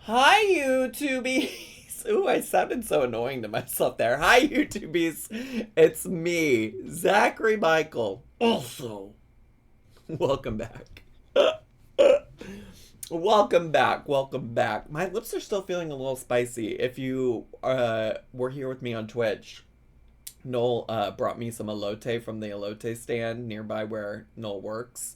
Hi, YouTubies. Ooh, I sounded so annoying to myself there. Hi, YouTubies. It's me, Zachary Michael. Also, welcome back. Welcome back. Welcome back. My lips are still feeling a little spicy. If you were here with me on Twitch, Noel brought me some elote from the elote stand nearby where Noel works.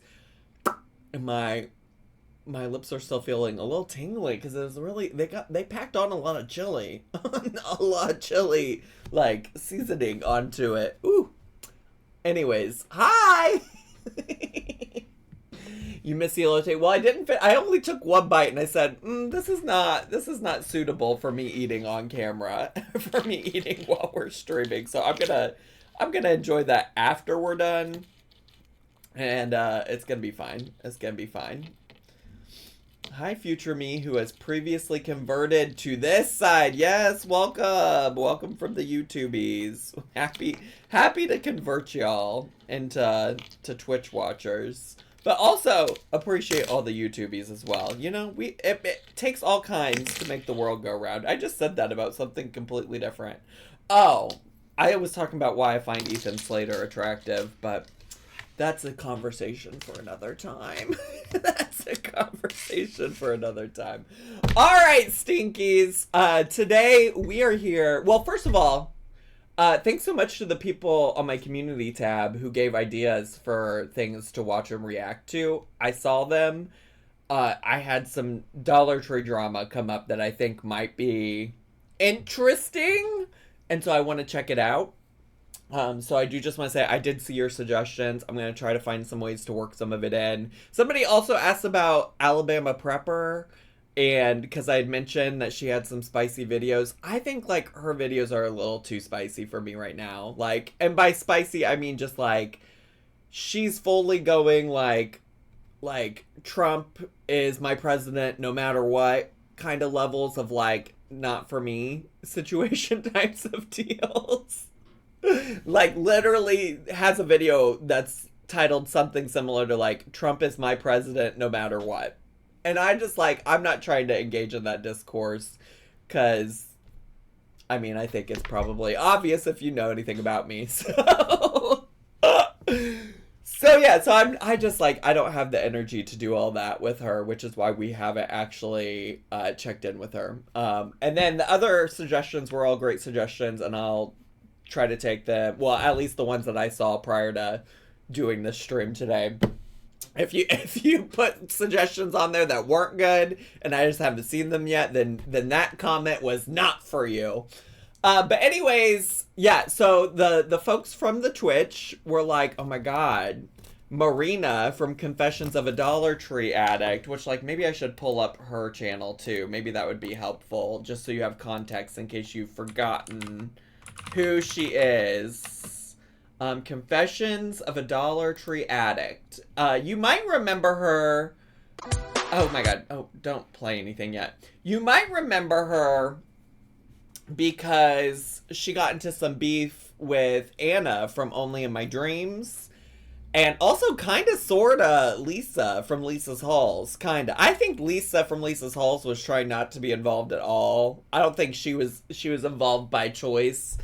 And my lips are still feeling a little tingly because it was really they packed on a lot of chili, a lot of chili like seasoning onto it. Ooh. Anyways, hi. You miss the elote? Well, I didn't fit. I only took one bite, and I said, "This is not suitable for me eating on camera, for me eating while we're streaming." So I'm gonna enjoy that after we're done, and it's gonna be fine. It's gonna be fine. Hi, future me, who has previously converted to this side. Yes, welcome. Welcome from the YouTubies. Happy to convert y'all into Twitch watchers. But also appreciate all the YouTubies as well. You know, it takes all kinds to make the world go round. I just said that about something completely different. Oh, I was talking about why I find Ethan Slater attractive, but that's a conversation for another time. That's a conversation for another time. All right, Stinkies. Today we are here. Well, first of all, thanks so much to the people on my community tab who gave ideas for things to watch and react to. I saw them. I had some Dollar Tree drama come up that I think might be interesting, and so I want to check it out. So I do just want to say I did see your suggestions. I'm going to try to find some ways to work some of it in. Somebody also asked about Alabama Prepper, and because I had mentioned that she had some spicy videos. I think like her videos are a little too spicy for me right now. Like, and by spicy I mean just like she's fully going like Trump is my president no matter what kind of levels of like not for me situation types of deals. Like literally has a video that's titled something similar to like Trump is my president no matter what. And I just like I'm not trying to engage in that discourse cuz I mean I think it's probably obvious if you know anything about me. So yeah, so I just like I don't have the energy to do all that with her, which is why we haven't actually checked in with her. And then the other suggestions were all great suggestions, and I'll try to take them. Well, at least the ones that I saw prior to doing this stream today. If you put suggestions on there that weren't good and I just haven't seen them yet, then that comment was not for you. But anyways, yeah. So the folks from the Twitch were like, "Oh my god, Marina from Confessions of a Dollar Tree Addict," which like maybe I should pull up her channel too. Maybe that would be helpful, just so you have context in case you've forgotten who she is. Confessions of a Dollar Tree Addict. You might remember her. Oh my god. Oh, don't play anything yet. You might remember her because she got into some beef with Anna from Only in My Dreams. And also kind of sort of Lisa from Lisa's Halls. Kind of. I think Lisa from Lisa's Halls was trying not to be involved at all. I don't think she was involved by choice.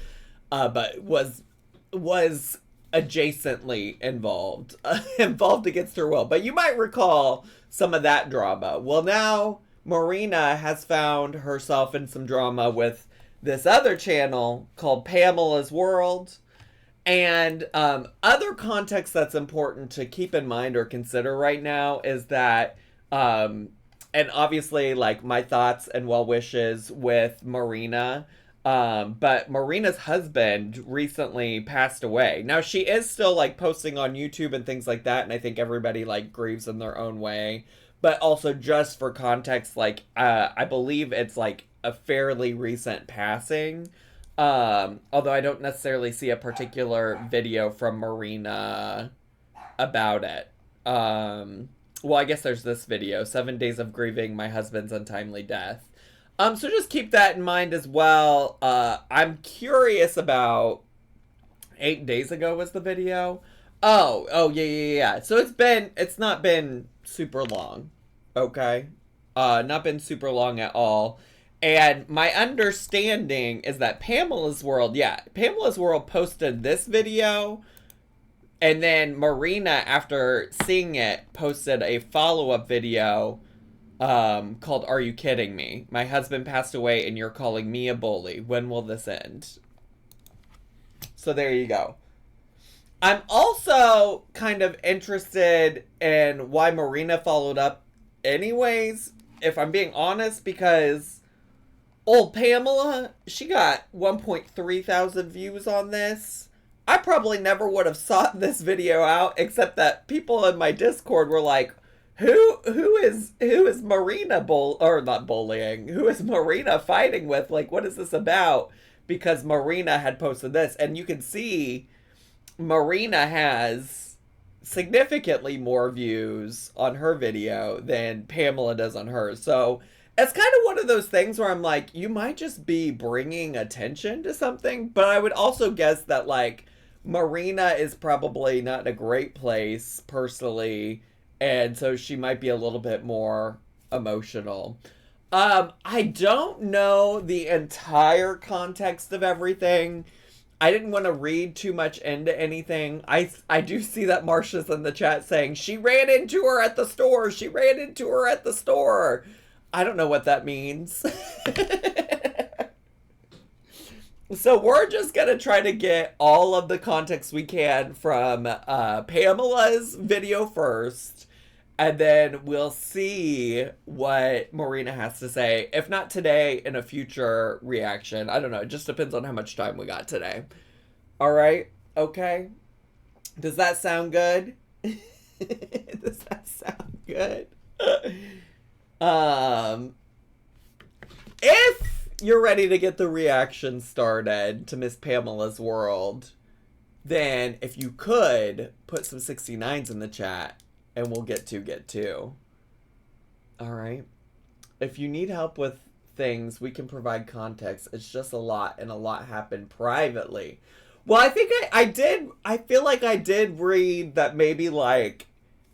But was adjacently involved, involved against her will. But you might recall some of that drama. Well, now Marina has found herself in some drama with this other channel called Pamela'S World. And other context that's important to keep in mind or consider right now is that, and obviously, like my thoughts and well wishes with Marina. But Marina's husband recently passed away. Now she is still like posting on YouTube and things like that, and I think everybody like grieves in their own way. But also just for context, like I believe it's like a fairly recent passing. Although I don't necessarily see a particular video from Marina about it. Well, I guess there's this video, 7 Days of Grieving My Husband's Untimely Death. So just keep that in mind as well. I'm curious about 8 days ago was the video. Oh, yeah. So it's not been super long. Okay. Not been super long at all. And my understanding is that Pamela's World, yeah, Pamela's World posted this video, and then Marina, after seeing it, posted a follow-up video called Are You Kidding Me? My husband passed away and you're calling me a bully. When will this end? So there you go. I'm also kind of interested in why Marina followed up anyways, if I'm being honest, because old Pamela, she got 1.3 thousand views on this. I probably never would have sought this video out, except that people in my Discord were like, who is Marina or not bullying? Who is Marina fighting with? Like, what is this about? Because Marina had posted this, and you can see Marina has significantly more views on her video than Pamela does on hers. So it's kind of one of those things where I'm like, you might just be bringing attention to something, but I would also guess that, like, Marina is probably not in a great place personally, and so she might be a little bit more emotional. I don't know the entire context of everything. I didn't want to read too much into anything. I do see that Marsha's in the chat saying, she ran into her at the store. She ran into her at the store. I don't know what that means. So we're just going to try to get all of the context we can from Pamela'S video first. And then we'll see what Marina has to say. If not today, in a future reaction. I don't know. It just depends on how much time we got today. All right? Okay? Does that sound good? Does that sound good? If you're ready to get the reaction started to Miss Pamela'S World, then if you could put some 69s in the chat, and we'll get to. All right. If you need help with things, we can provide context. It's just a lot, and a lot happened privately. Well, I think I feel like I did read that maybe, like,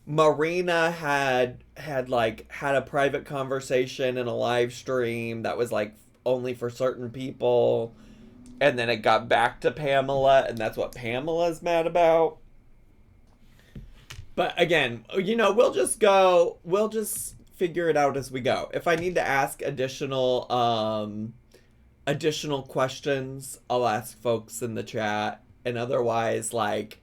Marina had a private conversation in a live stream that was, like, only for certain people, and then it got back to Pamela, and that's what Pamela's mad about. But again, you know, we'll just figure it out as we go. If I need to ask additional questions, I'll ask folks in the chat. And otherwise, like,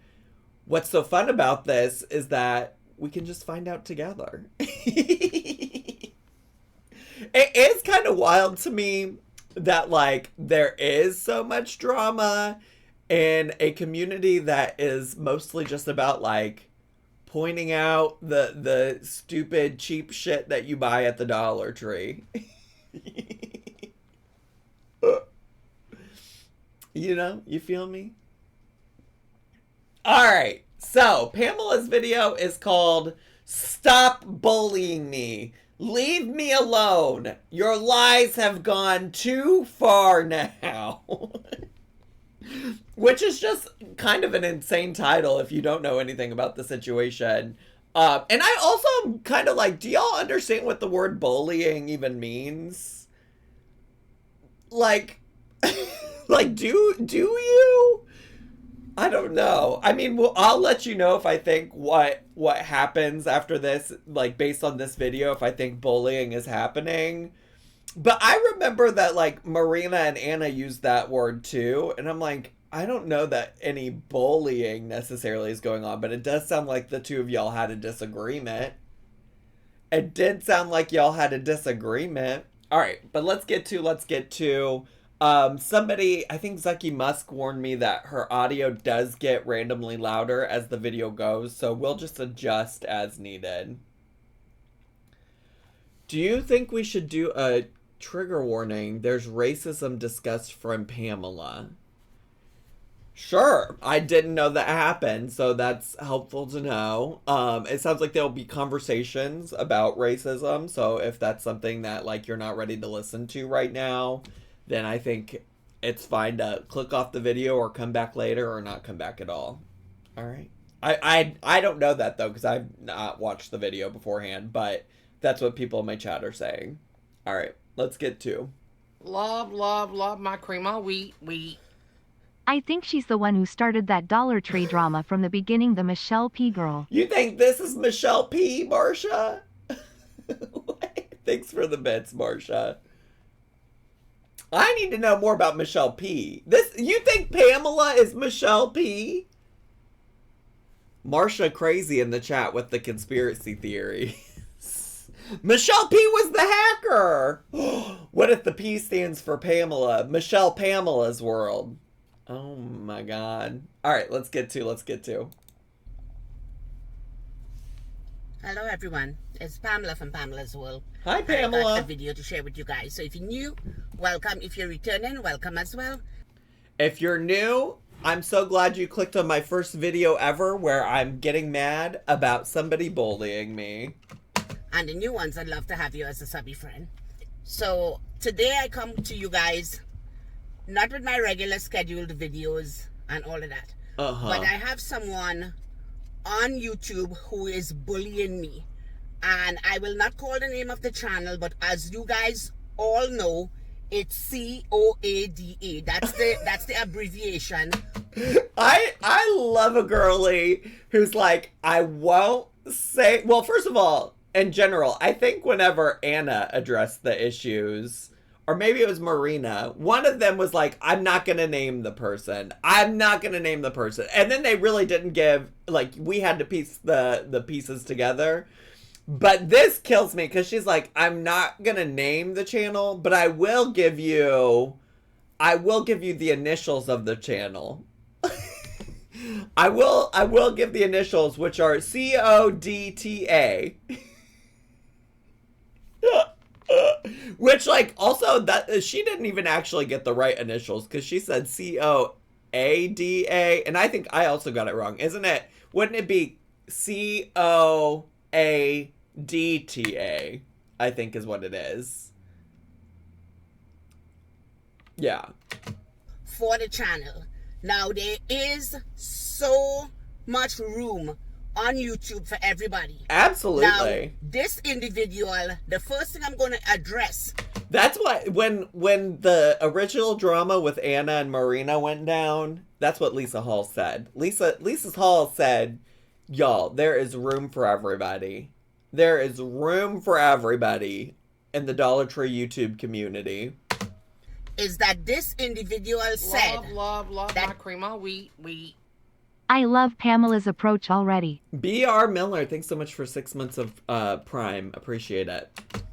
what's so fun about this is that we can just find out together. It is kind of wild to me that, like, there is so much drama in a community that is mostly just about, like, pointing out the stupid cheap shit that you buy at the Dollar Tree. You know, you feel me? Alright, so Pamela'S video is called Stop Bullying Me. Leave me alone. Your lies have gone too far now. Which is just kind of an insane title if you don't know anything about the situation. And I also am kind of like, do y'all understand what the word bullying even means? Like, like, do you? I don't know. I mean, I'll let you know if I think what happens after this, like, based on this video, if I think bullying is happening. But I remember that, like, Marina and Anna used that word too, and I'm like, I don't know that any bullying necessarily is going on, but it does sound like the two of y'all had a disagreement. It did sound like y'all had a disagreement. All right, but let's get to. Somebody, I think Zucky Musk warned me that her audio does get randomly louder as the video goes, so we'll just adjust as needed. Do you think we should do a trigger warning? There's racism discussed from Pamela. Sure, I didn't know that happened, so that's helpful to know. It sounds like there'll be conversations about racism, so if that's something that, like, you're not ready to listen to right now, then I think it's fine to click off the video or come back later or not come back at all. All right. I don't know that, though, because I've not watched the video beforehand, but That's what people in my chat are saying. All right, let's get to. Love, love, love my cream of wheat. I think she's the one who started that Dollar Tree drama from the beginning, the Michelle P. girl. You think this is Michelle P., Marsha? Thanks for the bits, Marsha. I need to know more about Michelle P. You think Pamela is Michelle P.? Marsha crazy in the chat with the conspiracy theory. Michelle P. was the hacker. What if the P stands for Pamela? Michelle Pamela'S world. Oh my god. All right, let's get to. Hello everyone, it's Pamela from Pamela'S World. Hi Pamela. I got a video to share with you guys. So if you're new, welcome. If you're returning, welcome as well. If you're new, I'm so glad you clicked on my first video ever where I'm getting mad about somebody bullying me. And the new ones, I'd love to have you as a subby friend. So today I come to you guys, not with my regular scheduled videos and all of that, but I have someone on YouTube who is bullying me. And I will not call the name of the channel, but as you guys all know, it's COADA. That's the abbreviation. I love a girly who's like, I won't say. Well, first of all, in general, I think whenever Anna addressed the issues, or maybe it was Marina, one of them was like, I'm not going to name the person. I'm not going to name the person. And then they really didn't give, like, we had to piece the pieces together. But this kills me because she's like, I'm not going to name the channel, but I will give you the initials of the channel. I will give the initials, which are CODTA. Which, like, also, that she didn't even actually get the right initials because she said COADA, and I think I also got it wrong, isn't it? Wouldn't it be COADTA? I think is what it is. Yeah. For the channel. Now, there is so much room on YouTube for everybody. Absolutely. Now, this individual, the first thing I'm going to address. That's why when the original drama with Anna and Marina went down, that's what Lisa Hall said. Lisa Hall said, y'all, there is room for everybody. There is room for everybody in the Dollar Tree YouTube community. Is that this individual said, Love that my cream of wheat. I love Pamela's approach already. B.R. Miller, thanks so much for 6 months of Prime. Appreciate it.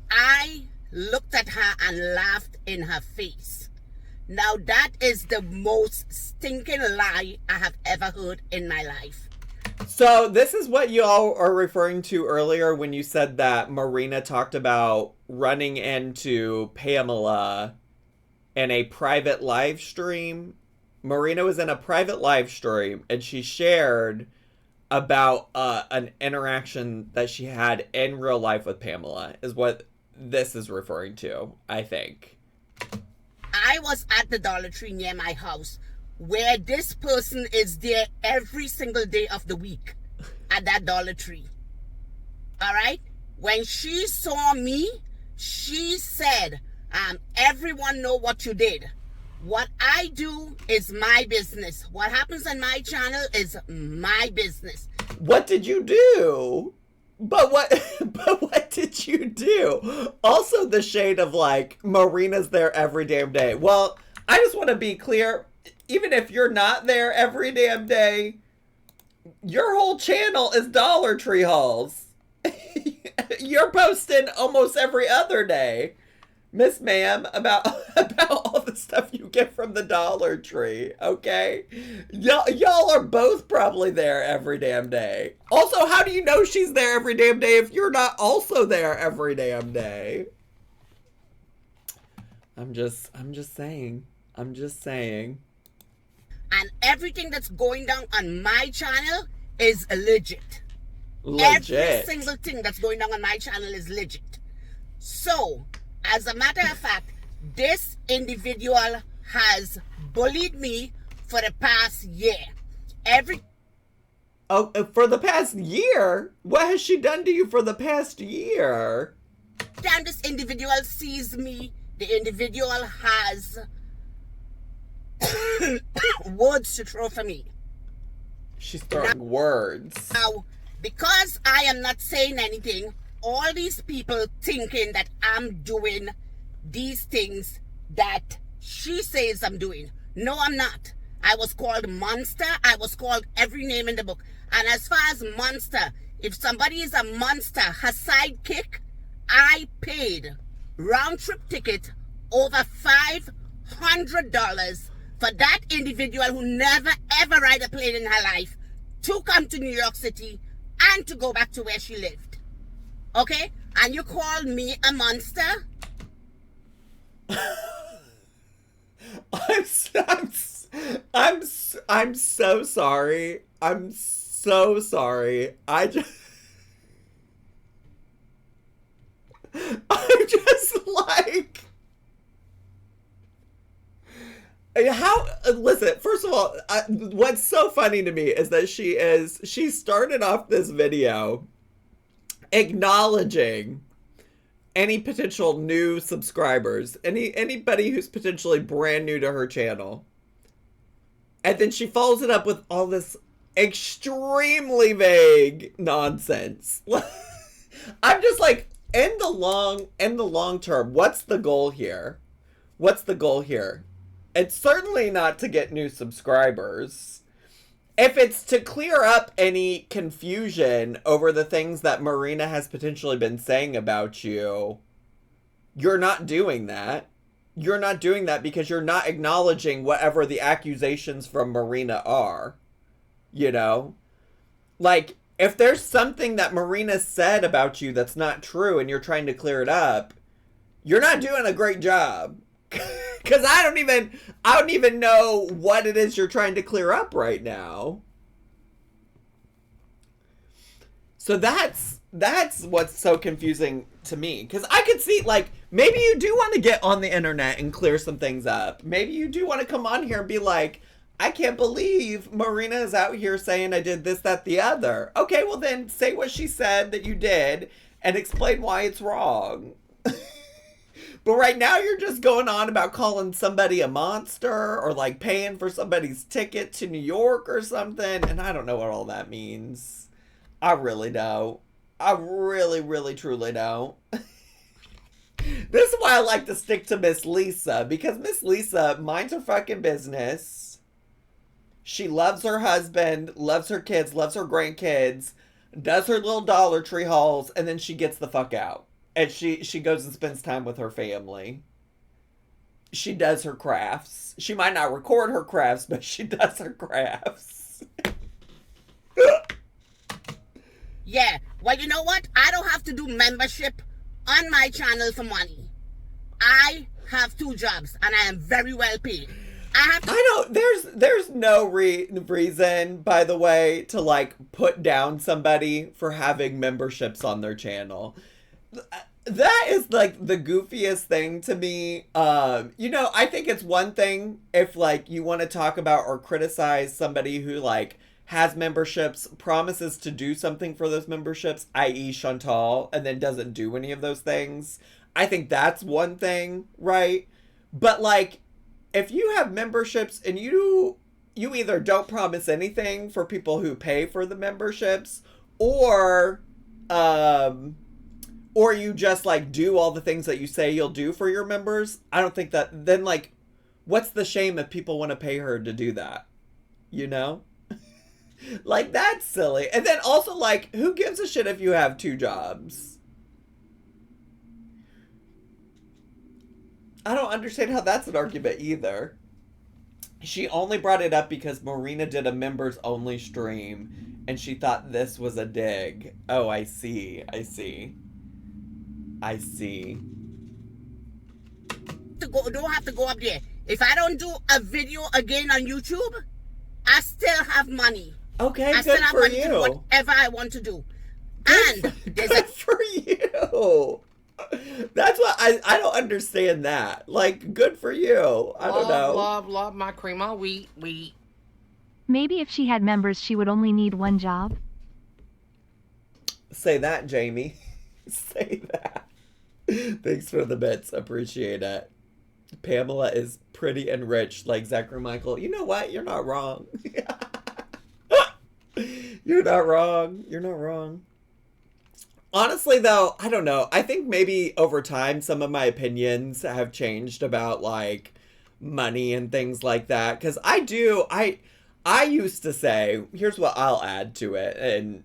I looked at her and laughed in her face. Now that is the most stinking lie I have ever heard in my life. So this is what you all are referring to earlier when you said that Marina talked about running into Pamela in a private live stream. Marina was in a private live stream and she shared about an interaction that she had in real life with Pamela is what this is referring to, I think. I was at the Dollar Tree near my house where this person is there every single day of the week at that Dollar Tree. All right? When she saw me, she said, everyone know what you did. What I do is my business. What happens on my channel is my business. What did you do? But what did you do? Also the shade of like, Marina's there every damn day. Well, I just want to be clear, even if you're not there every damn day, your whole channel is Dollar Tree hauls. You're posting almost every other day, Miss Ma'am, about all the stuff you get from the Dollar Tree, okay? Y'all are both probably there every damn day. Also, how do you know she's there every damn day if you're not also there every damn day? I'm just saying. I'm just saying. And everything that's going down on my channel is legit. Legit. Every single thing that's going on my channel is legit. So, as a matter of fact, this individual has bullied me for the past year. Oh, for the past year? What has she done to you for the past year? Damn, this individual sees me. The individual has words to throw for me. She's throwing words. Now, because I am not saying anything, all these people thinking that I'm doing these things that she says I'm doing. No, I'm not. I was called monster. I was called every name in the book. And as far as monster, if somebody is a monster, her sidekick, I paid round-trip ticket over $500 for that individual who never ever ride a plane in her life to come to New York City and to go back to where she lived. Okay? And you call me a monster? I'm so sorry. I'm so sorry. I'm just like, how, listen, first of all, what's so funny to me is that she started off this video acknowledging any potential new subscribers, anybody who's potentially brand new to her channel. And then she follows it up with all this extremely vague nonsense. I'm just like, in the long term, what's the goal here? What's the goal here? It's certainly not to get new subscribers. If it's to clear up any confusion over the things that Marina has potentially been saying about you, you're not doing that. You're not doing that because you're not acknowledging whatever the accusations from Marina are. You know? Like, if there's something that Marina said about you that's not true and you're trying to clear it up, you're not doing a great job. Because I don't even know what it is you're trying to clear up right now. So that's what's so confusing to me. Because I could see, like, maybe you do want to get on the internet and clear some things up. Maybe you do want to come on here and be like, I can't believe Marina is out here saying I did this, that, the other. Okay, well then say what she said that you did and explain why it's wrong. But right now you're just going on about calling somebody a monster or like paying for somebody's ticket to New York or something. And I don't know what all that means. I really don't. I really, really, truly don't. This is why I like to stick to Miss Lisa, because Miss Lisa minds her fucking business. She loves her husband, loves her kids, loves her grandkids, does her little Dollar Tree hauls, and then she gets the fuck out. And she goes and spends time with her family. She does her crafts. She might not record her crafts, but she does her crafts. Yeah, well, you know what? I don't have to do membership on my channel for money. I have 2 jobs, and I am very well paid. There's no reason, by the way, to like put down somebody for having memberships on their channel. That is like the goofiest thing to me. You know, I think it's one thing if like you want to talk about or criticize somebody who like has memberships, promises to do something for those memberships, i.e. Chantal, and then doesn't do any of those things. I think that's one thing, right? But like, if you have memberships and you either don't promise anything for people who pay for the memberships, or you just like do all the things that you say you'll do for your members, I don't think that, then like, what's the shame if people want to pay her to do that? You know? Like, that's silly. And then also, like, who gives a shit if you have 2 jobs? I don't understand how that's an argument either. She only brought it up because Marina did a members only stream and she thought this was a dig. Oh, I see. I see. Don't have to go up there. If I don't do a video again on YouTube, I still have money. Okay, I good still have for money to do you. whatever I want to do. Good for you. That's what I don't understand that. Like, good for you. I don't know. Love my cream of wheat. Maybe if she had members, she would only need one job. Say that, Jamie. Say that. Thanks for the bits. Appreciate it. Pamela is pretty and rich like Zachary Michael. You know what? You're not wrong. You're not wrong. You're not wrong. Honestly, though, I don't know. I think maybe over time some of my opinions have changed about like money and things like that. Because I used to say, here's what I'll add to it and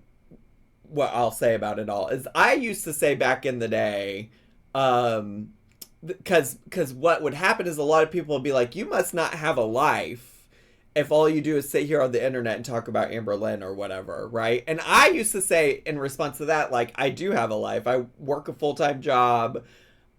what I'll say about it all is I used to say back in the day, because what would happen is a lot of people would be like, you must not have a life if all you do is sit here on the internet and talk about Amber Lynn or whatever, right? And I used to say in response to that, like, I do have a life. I work a full-time job.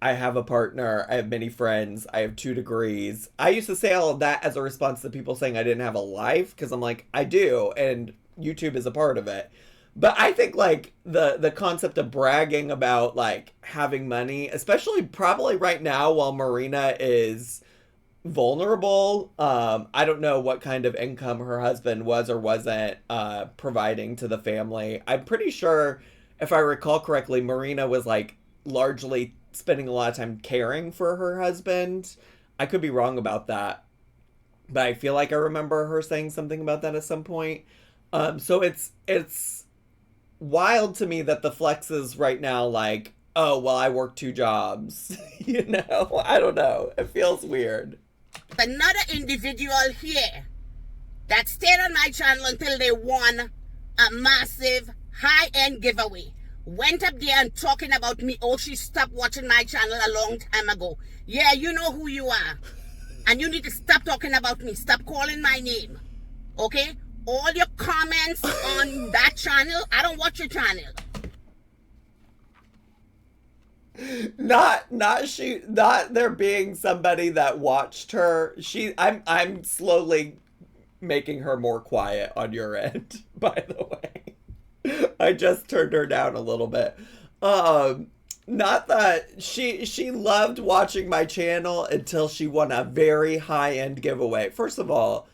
I have a partner. I have many friends. I have 2 degrees. I used to say all of that as a response to people saying I didn't have a life, because I'm like, I do, and YouTube is a part of it. But I think, like, the concept of bragging about, like, having money, especially probably right now while Marina is vulnerable. I don't know what kind of income her husband was or wasn't providing to the family. I'm pretty sure, if I recall correctly, Marina was, like, largely spending a lot of time caring for her husband. I could be wrong about that, but I feel like I remember her saying something about that at some point. So it's wild to me that the flex is right now like, oh, well, I work 2 jobs. You know, I don't know. It feels weird. Another individual here that stayed on my channel until they won a massive high-end giveaway. Went up there and talking about me. Oh, she stopped watching my channel a long time ago. Yeah, you know who you are. And you need to stop talking about me. Stop calling my name. Okay? All your comments on that channel, I don't watch your channel. Not there being somebody that watched her. I'm slowly making her more quiet on your end, by the way. I just turned her down a little bit. Not that she loved watching my channel until she won a very high-end giveaway. First of all,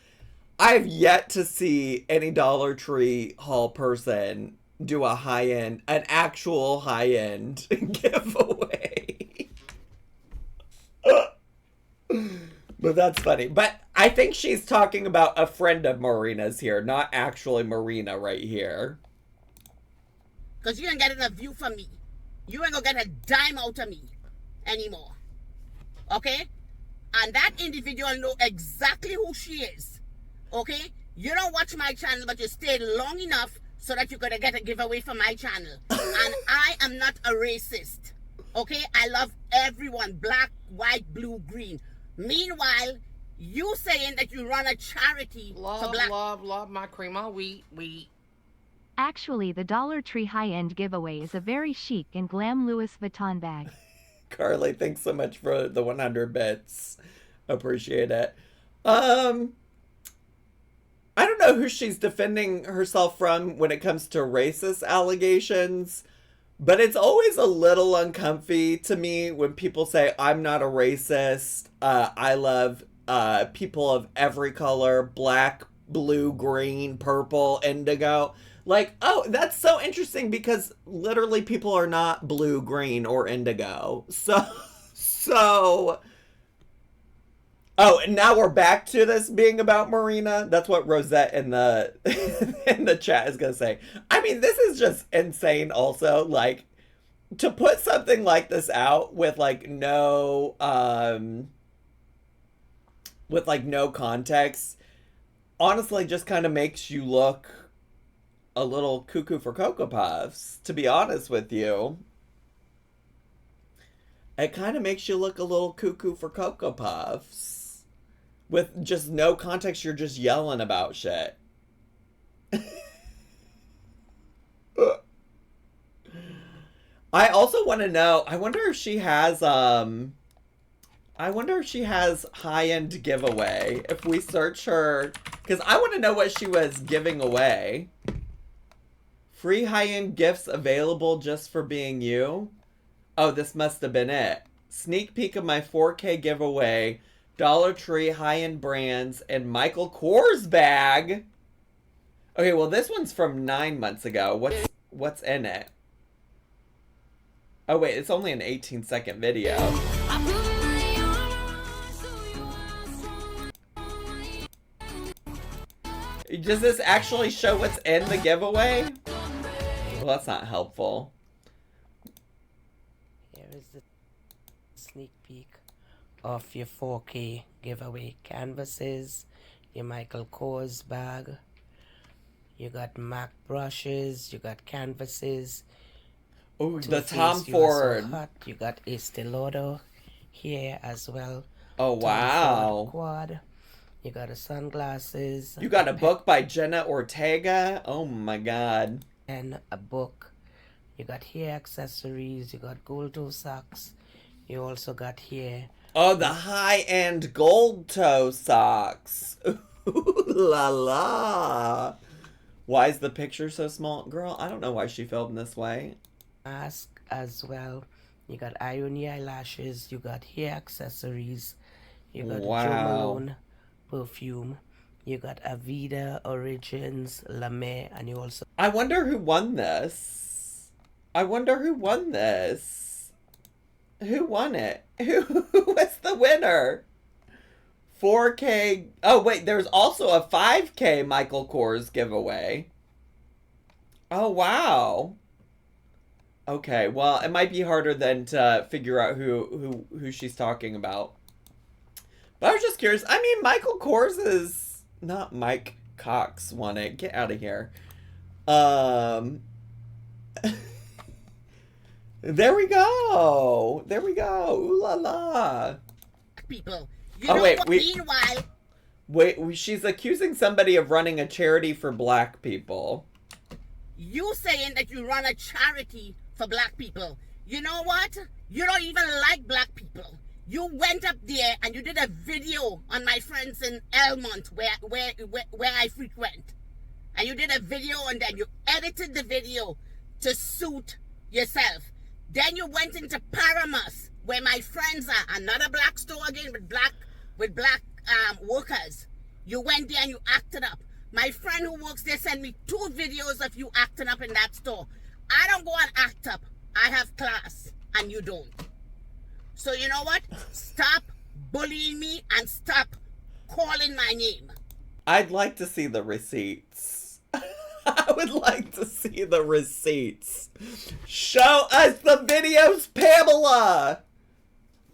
I've yet to see any Dollar Tree haul person do a high-end, an actual high-end giveaway. But that's funny. But I think she's talking about a friend of Marina's here, not actually Marina right here. Because you ain't getting a view from me. You ain't gonna get a dime out of me anymore. Okay? And that individual know exactly who she is. Okay? You don't watch my channel, but you stayed long enough so that you're gonna get a giveaway from my channel. And I am not a racist. Okay? I love everyone. Black, white, blue, green. Meanwhile, you saying that you run a charity for black... Love my cream of wheat. Actually, the Dollar Tree high-end giveaway is a very chic and glam Louis Vuitton bag. Carly, thanks so much for the 100 bits. Appreciate it. I don't know who she's defending herself from when it comes to racist allegations, but it's always a little uncomfy to me when people say, I'm not a racist. I love people of every color, black, blue, green, purple, indigo. Like, oh, that's so interesting because literally people are not blue, green, or indigo. So... Oh, and now we're back to this being about Marina. That's what Rosette in the in the chat is gonna say. I mean, this is just insane. Also, like, to put something like this out with no context, honestly, just kind of makes you look a little cuckoo for Cocoa Puffs. To be honest with you, it kind of makes you look a little cuckoo for Cocoa Puffs. With just no context, you're just yelling about shit. I also want to know, I wonder if she has high-end giveaway. If we search her, because I want to know what she was giving away. Free high-end gifts available just for being you. Oh, this must have been it. Sneak peek of my 4K giveaway. Dollar Tree high-end brands and Michael Kors bag. Okay, well this one's from 9 months ago. What's in it? Oh wait, it's only an 18-second video. Does this actually show what's in the giveaway? Well, that's not helpful. Here is the sneak peek of your 4K giveaway canvases, your Michael Kors bag. You got MAC brushes, you got canvases. Oh, the Faced, Tom You Are Ford. So Hot. You got Estee Lauder here as well. Oh, wow. Quad. You got a sunglasses. You got a book by Jenna Ortega? Oh my god. And a book. You got hair accessories. You got gold toe socks. You also got here. Oh, the high-end gold toe socks. Ooh la la. Why is the picture so small? Girl, I don't know why she filmed this way. Mask as well. You got irony eyelashes. You got hair accessories. You got Wow. Jo Malone perfume. You got Aveda Origins, La Mer, and you also... I wonder who won this. I wonder who won this. Who won it? Who was the winner? 4K. Oh, wait, there's also a 5K Michael Kors giveaway. Oh, wow. Okay, well, it might be harder than to figure out who she's talking about. But I was just curious. I mean, Michael Kors is not Mike Cox won it. Get out of here. There we go. There we go. Ooh la la. People. Oh, wait, Meanwhile, Wait, she's accusing somebody of running a charity for black people. you saying that you run a charity for black people. You know what? You don't even like black people. You went up there and you did a video on my friends in Elmont where I frequent. And you did a video and then you edited the video to suit yourself. Then you went into Pamela'S where my friends are, another black store again with black workers. You went there and you acted up. My friend who works there sent me 2 videos of you acting up in that store. I don't go and act up. I have class and you don't. So you know what? Stop bullying me and stop calling my name. I'd like to see the receipts. I would like to see the receipts. Show us the videos, Pamela!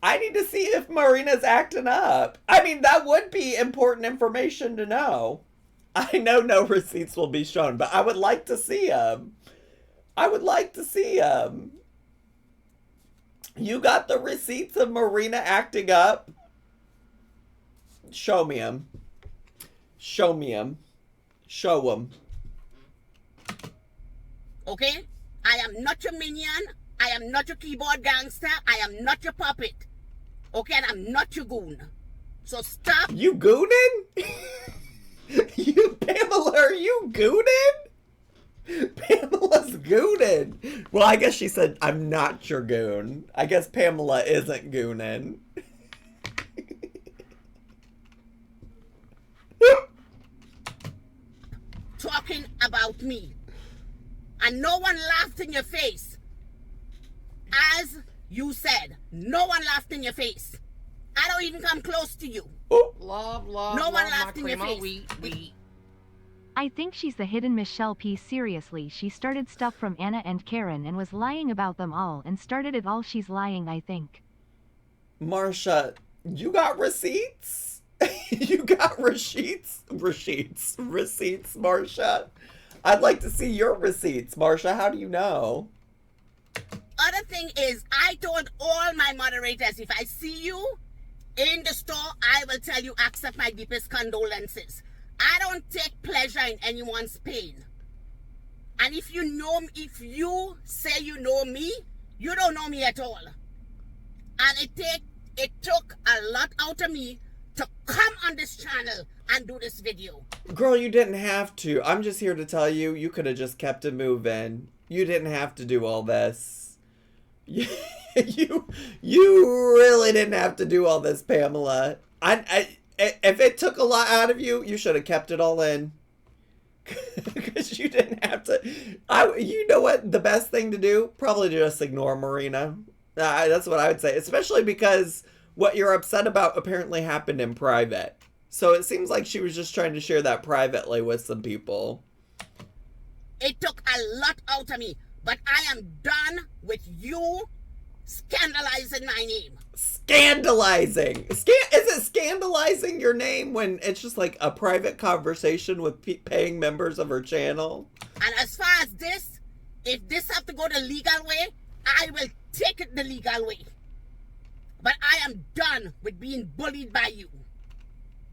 I need to see if Marina's acting up. I mean, that would be important information to know. I know no receipts will be shown, but I would like to see them. I would like to see them. You got the receipts of Marina acting up? Show me them. Show me them. Show them. Okay? I am not your minion. I am not your keyboard gangster. I am not your puppet. Okay? And I'm not your goon. So stop. You gooning? You, Pamela, are you gooning? Pamela's gooning. Well, I guess she said, I'm not your goon. I guess Pamela isn't gooning. Talking about me. And no one laughed in your face. As you said, no one laughed in your face. I don't even come close to you. Oh. Love, No love one my laughed in your crema, face. wheat. I think she's the hidden Michelle P. Seriously, she started stuff from Anna and Karen and was lying about them all and started it all. She's lying, I think. Marsha, you got receipts? You got receipts, Marsha? I'd like to see your receipts, Marsha. How do you know? Other thing is, I told all my moderators, if I see you in the store, I will tell you, accept my deepest condolences. I don't take pleasure in anyone's pain. And if you say you know me, you don't know me at all. And it took a lot out of me to come on this channel and do this video. Girl, you didn't have to. I'm just here to tell you, you could have just kept it moving. You didn't have to do all this. You really didn't have to do all this, Pamela. If it took a lot out of you, you should have kept it all in. Because you didn't have to. You know what? The best thing to do? Probably just ignore Marina. That's what I would say. Especially because what you're upset about apparently happened in private. So it seems like she was just trying to share that privately with some people. It took a lot out of me, but I am done with you scandalizing my name. Scandalizing! Is it scandalizing your name when it's just like a private conversation with paying members of her channel? And as far as this, if this have to go the legal way, I will take it the legal way. But I am done with being bullied by you.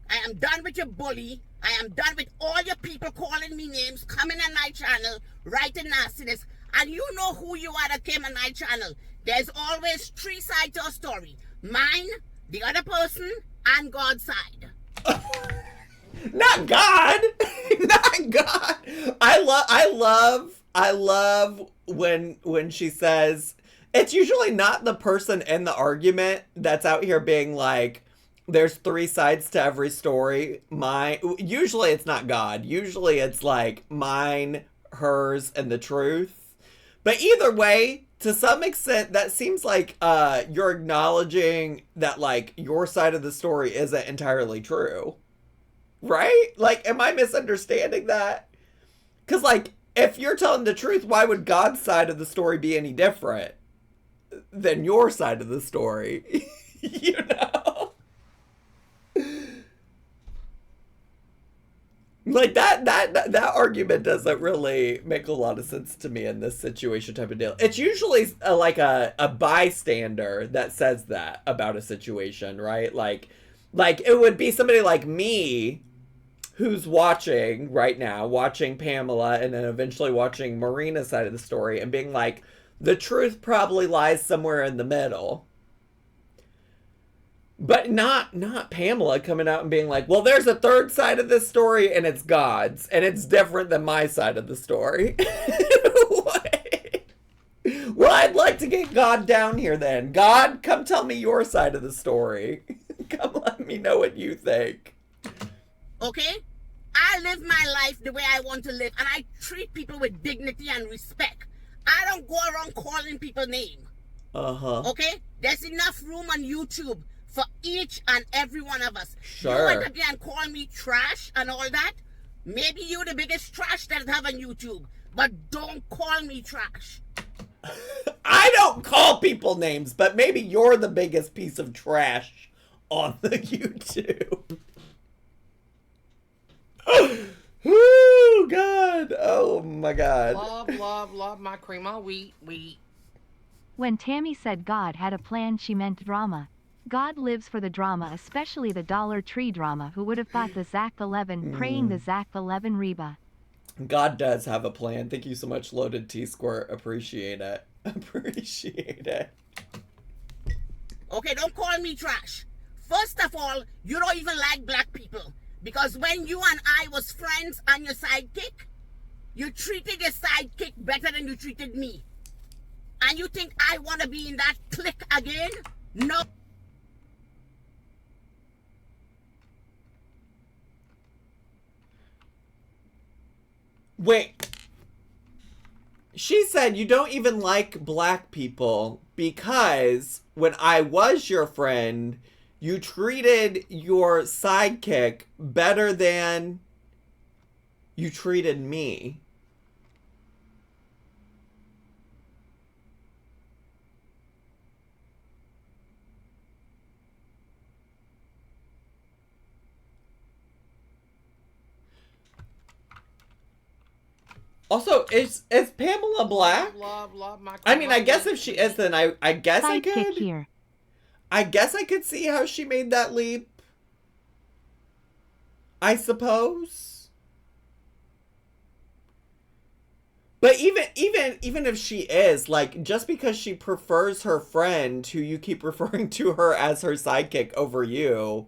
I am done with your bully. I am done with all your people calling me names, coming on my channel, writing nastiness. And you know who you are that came on my channel. There's always 3 sides to a story. Mine, the other person, and God's side. Not God! Not God! I love when she says, it's usually not the person in the argument that's out here being like, there's 3 sides to every story. Usually it's not God. Usually it's like mine, hers, and the truth. But either way, to some extent, that seems like you're acknowledging that like your side of the story isn't entirely true. Right? Like, am I misunderstanding that? Because like, if you're telling the truth, why would God's side of the story be any different than your side of the story? You know? Like that argument doesn't really make a lot of sense to me in this situation type of deal. It's usually like a bystander that says that about a situation, right? Like it would be somebody like me who's watching right now, watching Pamela and then eventually watching Marina's side of the story and being like, the truth probably lies somewhere in the middle. But not Pamela coming out and being like, well, there's a third side of this story and it's God's and it's different than my side of the story. Well, I'd like to get God down here then. God, come tell me your side of the story. Come let me know what you think. Okay? I live my life the way I want to live and I treat people with dignity and respect. I don't go around calling people names. Uh-huh. Okay? There's enough room on YouTube for each and every one of us. Sure. You want to again call me trash and all that? Maybe you're the biggest trash that I have on YouTube, but don't call me trash. I don't call people names, but maybe you're the biggest piece of trash on the YouTube. Oh, God. Oh, my God. Love my cream of wheat. When Tammy said God had a plan, she meant drama. God lives for the drama, especially the Dollar Tree drama. Who would have thought the Zach 11 praying the Zach 11 Reba? God does have a plan. Thank you so much, Loaded T-Squirt. Appreciate it. Appreciate it. Okay, don't call me trash. First of all, you don't even like black people. Because when you and I was friends and your sidekick, you treated your sidekick better than you treated me. And you think I want to be in that clique again? No. Wait. She said you don't even like black people because when I was your friend, you treated your sidekick better than you treated me. Also, is Pamela black? Love my I mean, I guess if she is, then I guess I Sidekick could. here. I guess I could see how she made that leap. I suppose. But even if she is, like, just because she prefers her friend, who you keep referring to her as her sidekick over you,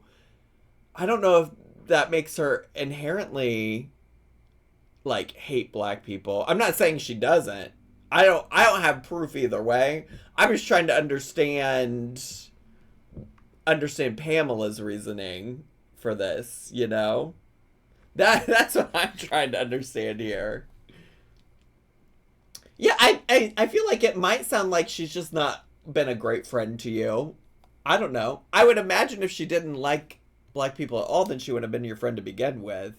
I don't know if that makes her inherently, like, hate black people. I'm not saying she doesn't. I don't have proof either way. I'm just trying to understand Pamela's reasoning for this, you know? That's what I'm trying to understand here. Yeah, I feel like it might sound like she's just not been a great friend to you. I don't know. I would imagine if she didn't like black people at all, then she would have been your friend to begin with.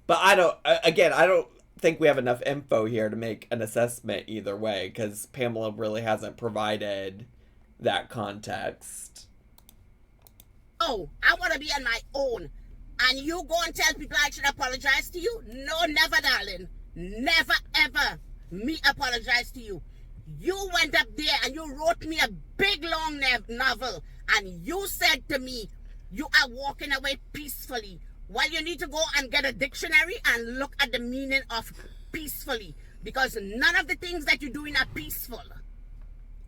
But I don't think we have enough info here to make an assessment either way, because Pamela really hasn't provided that context. Oh, I want to be on my own. And you go and tell people I should apologize to you? No, never, darling. Never, ever. Me apologize to you. You went up there and you wrote me a big, long novel. And you said to me, you are walking away peacefully. Well, you need to go and get a dictionary and look at the meaning of peacefully. Because none of the things that you're doing are peaceful.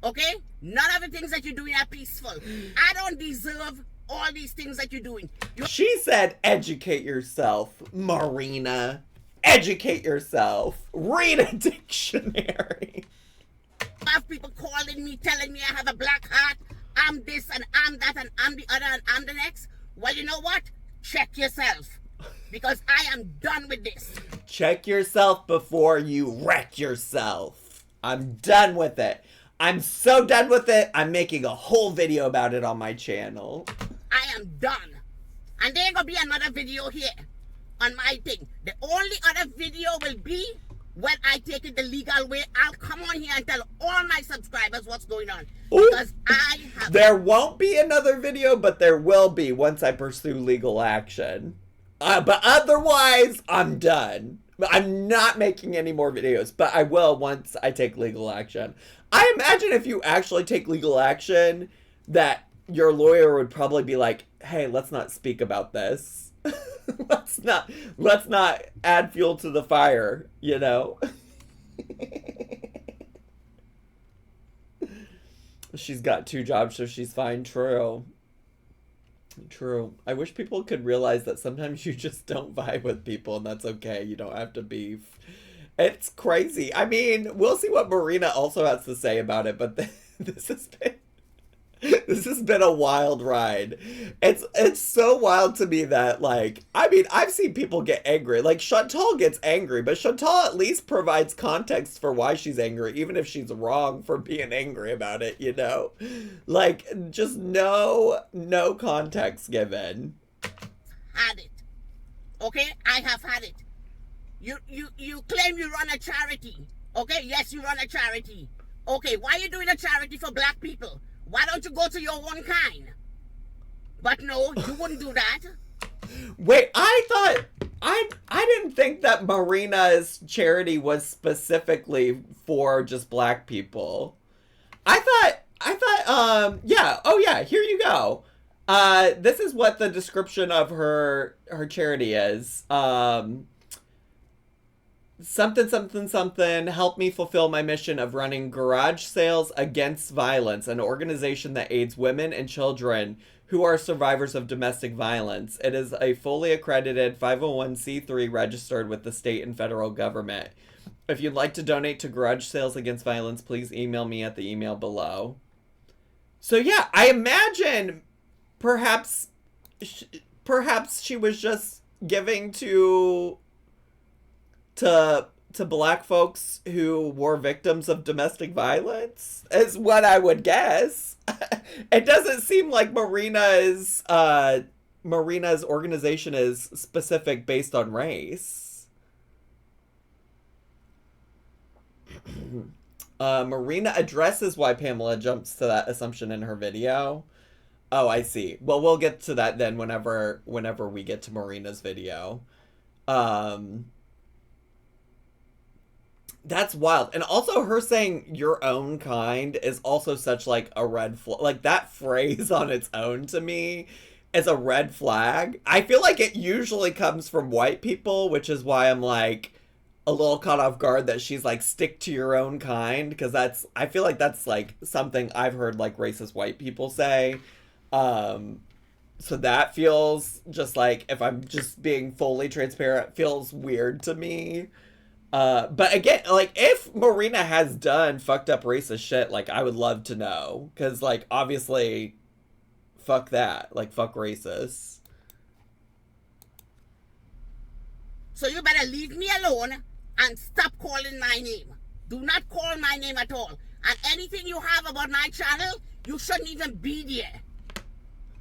Okay? None of the things that you're doing are peaceful. I don't deserve all these things that you're doing. She said, educate yourself, Marina. Educate yourself. Read a dictionary. I have people calling me, telling me I have a black heart. I'm this and I'm that and I'm the other and I'm the next. Well, you know what? Check yourself. Because I am done with this. Check yourself before you wreck yourself. I'm done with it. I'm so done with it, I'm making a whole video about it on my channel. I am done. And there ain't gonna be another video here on my thing. The only other video will be when I take it the legal way. I'll come on here and tell all my subscribers what's going on. Ooh. Because I have... There won't be another video, but there will be once I pursue legal action. But otherwise, I'm done. I'm not making any more videos, but I will once I take legal action. I imagine if you actually take legal action, that your lawyer would probably be like, hey, let's not speak about this. let's not add fuel to the fire, you know? She's got 2 jobs, so she's fine. True. I wish people could realize that sometimes you just don't vibe with people, and that's okay. You don't have to beef. It's crazy. I mean, we'll see what Marina also has to say about it, but this has been a wild ride. It's so wild to me that, like, I mean, I've seen people get angry. Like, Chantal gets angry, but Chantal at least provides context for why she's angry, even if she's wrong for being angry about it, you know? Like, just no context given. Had it. Okay? I have had it. You claim you run a charity. Okay? Yes, you run a charity. Okay, why are you doing a charity for black people? Why don't you go to your own kind? But no, you wouldn't do that. Wait, I didn't think that Marina's charity was specifically for just black people. I thought, yeah, oh yeah, here you go. This is what the description of her charity is. Something, help me fulfill my mission of running garage sales against violence, an organization that aids women and children who are survivors of domestic violence. It is a fully accredited 501c3 registered with the state and federal government. If you'd like to donate to garage sales against violence, please email me at the email below. So yeah, I imagine perhaps she was just giving to black folks who were victims of domestic violence, is what I would guess. It doesn't seem like Marina's organization is specific based on race. Marina addresses why Pamela jumps to that assumption in her video. Oh, I see. Well, we'll get to that then whenever we get to Marina's video. That's wild. And also her saying your own kind is also such like a red flag. Like that phrase on its own to me is a red flag. I feel like it usually comes from white people, which is why I'm like a little caught off guard that she's like stick to your own kind, because I feel like that's like something I've heard like racist white people say. So that feels just like, if I'm just being fully transparent, feels weird to me. But again, like, if Marina has done fucked up racist shit, like, I would love to know. Because, like, obviously, fuck that. Like, fuck racists. So you better leave me alone and stop calling my name. Do not call my name at all. And anything you have about my channel, you shouldn't even be there.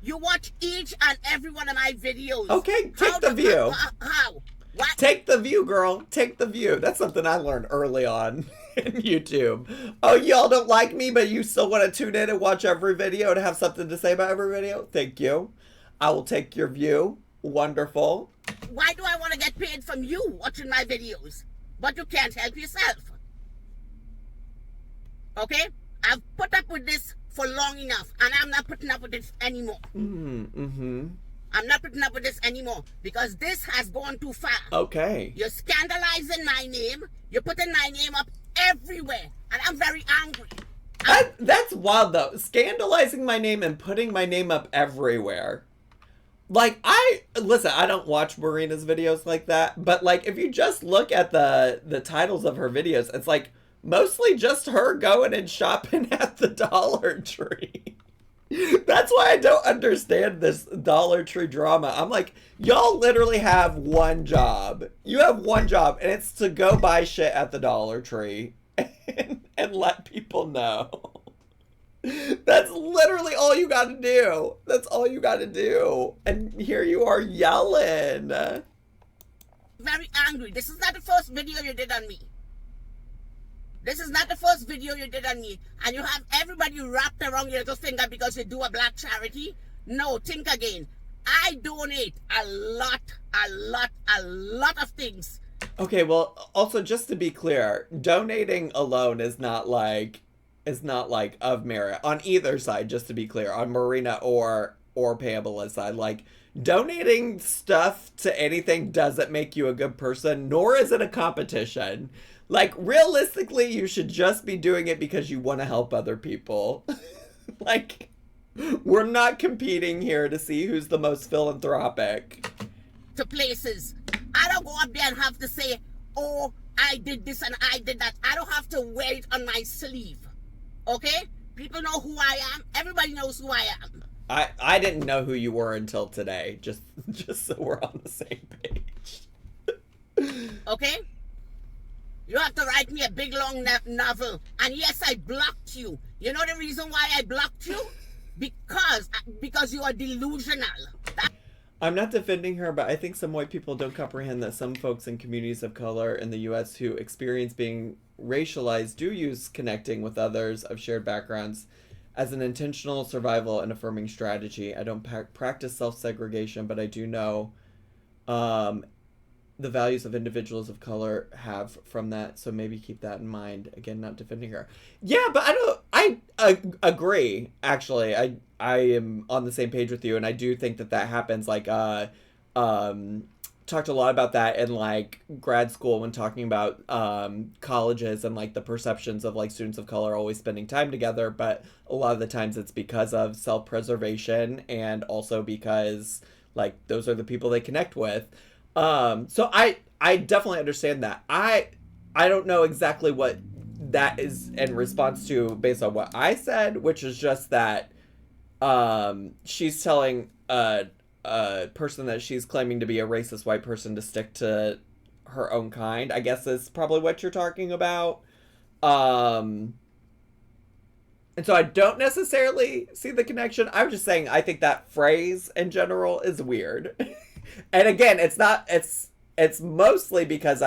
You watch each and every one of my videos. Okay, take the view. How? What? Take the view, girl. Take the view. That's something I learned early on in YouTube. Oh, y'all don't like me, but you still want to tune in and watch every video and have something to say about every video? Thank you. I will take your view. Wonderful. Why do I want to get paid from you watching my videos? But you can't help yourself. Okay? I've put up with this for long enough, and I'm not putting up with this anymore. I'm not putting up with this anymore because this has gone too far. Okay. You're scandalizing my name. You're putting my name up everywhere, and I'm very angry. That's wild, though. Scandalizing my name and putting my name up everywhere. Like, listen, I don't watch Marina's videos like that, but, like, if you just look at the titles of her videos, it's, like, mostly just her going and shopping at the Dollar Tree. That's why I don't understand this Dollar Tree drama. I'm like, y'all literally have one job. You have one job, and it's to go buy shit at the Dollar Tree and let people know. That's literally all you got to do. That's all you got to do. And here you are yelling. Very angry. This is not the first video you did on me. This is not the first video you did on me. And you have everybody wrapped around your little finger because you do a black charity. No, think again. I donate a lot of things. Okay, well, also just to be clear, donating alone is not like of merit on either side, just to be clear, on Marina or Pamela'S side. Like, donating stuff to anything doesn't make you a good person, nor is it a competition. Like, realistically, you should just be doing it because you want to help other people. Like, we're not competing here to see who's the most philanthropic. To places. I don't go up there and have to say, oh, I did this and I did that. I don't have to wear it on my sleeve. Okay? People know who I am. Everybody knows who I am. I didn't know who you were until today. Just so we're on the same page. Okay? You have to write me a big long novel. And yes, I blocked you. You know the reason why I blocked you? Because you are delusional. I'm not defending her, but I think some white people don't comprehend that some folks in communities of color in the U.S. who experience being racialized do use connecting with others of shared backgrounds as an intentional survival and affirming strategy. I don't practice self-segregation, but I do know the values of individuals of color have from that, so maybe keep that in mind. Again, not defending her. Yeah, but I agree, actually. I am on the same page with you, and I do think that happens. Like, talked a lot about that in, like, grad school when talking about colleges and, like, the perceptions of, like, students of color always spending time together, but a lot of the times it's because of self-preservation and also because, like, those are the people they connect with. So I definitely understand that. I don't know exactly what that is in response to based on what I said, which is just that she's telling a person that she's claiming to be a racist white person to stick to her own kind. I guess is probably what you're talking about. And so I don't necessarily see the connection. I'm just saying I think that phrase in general is weird. And again, it's mostly because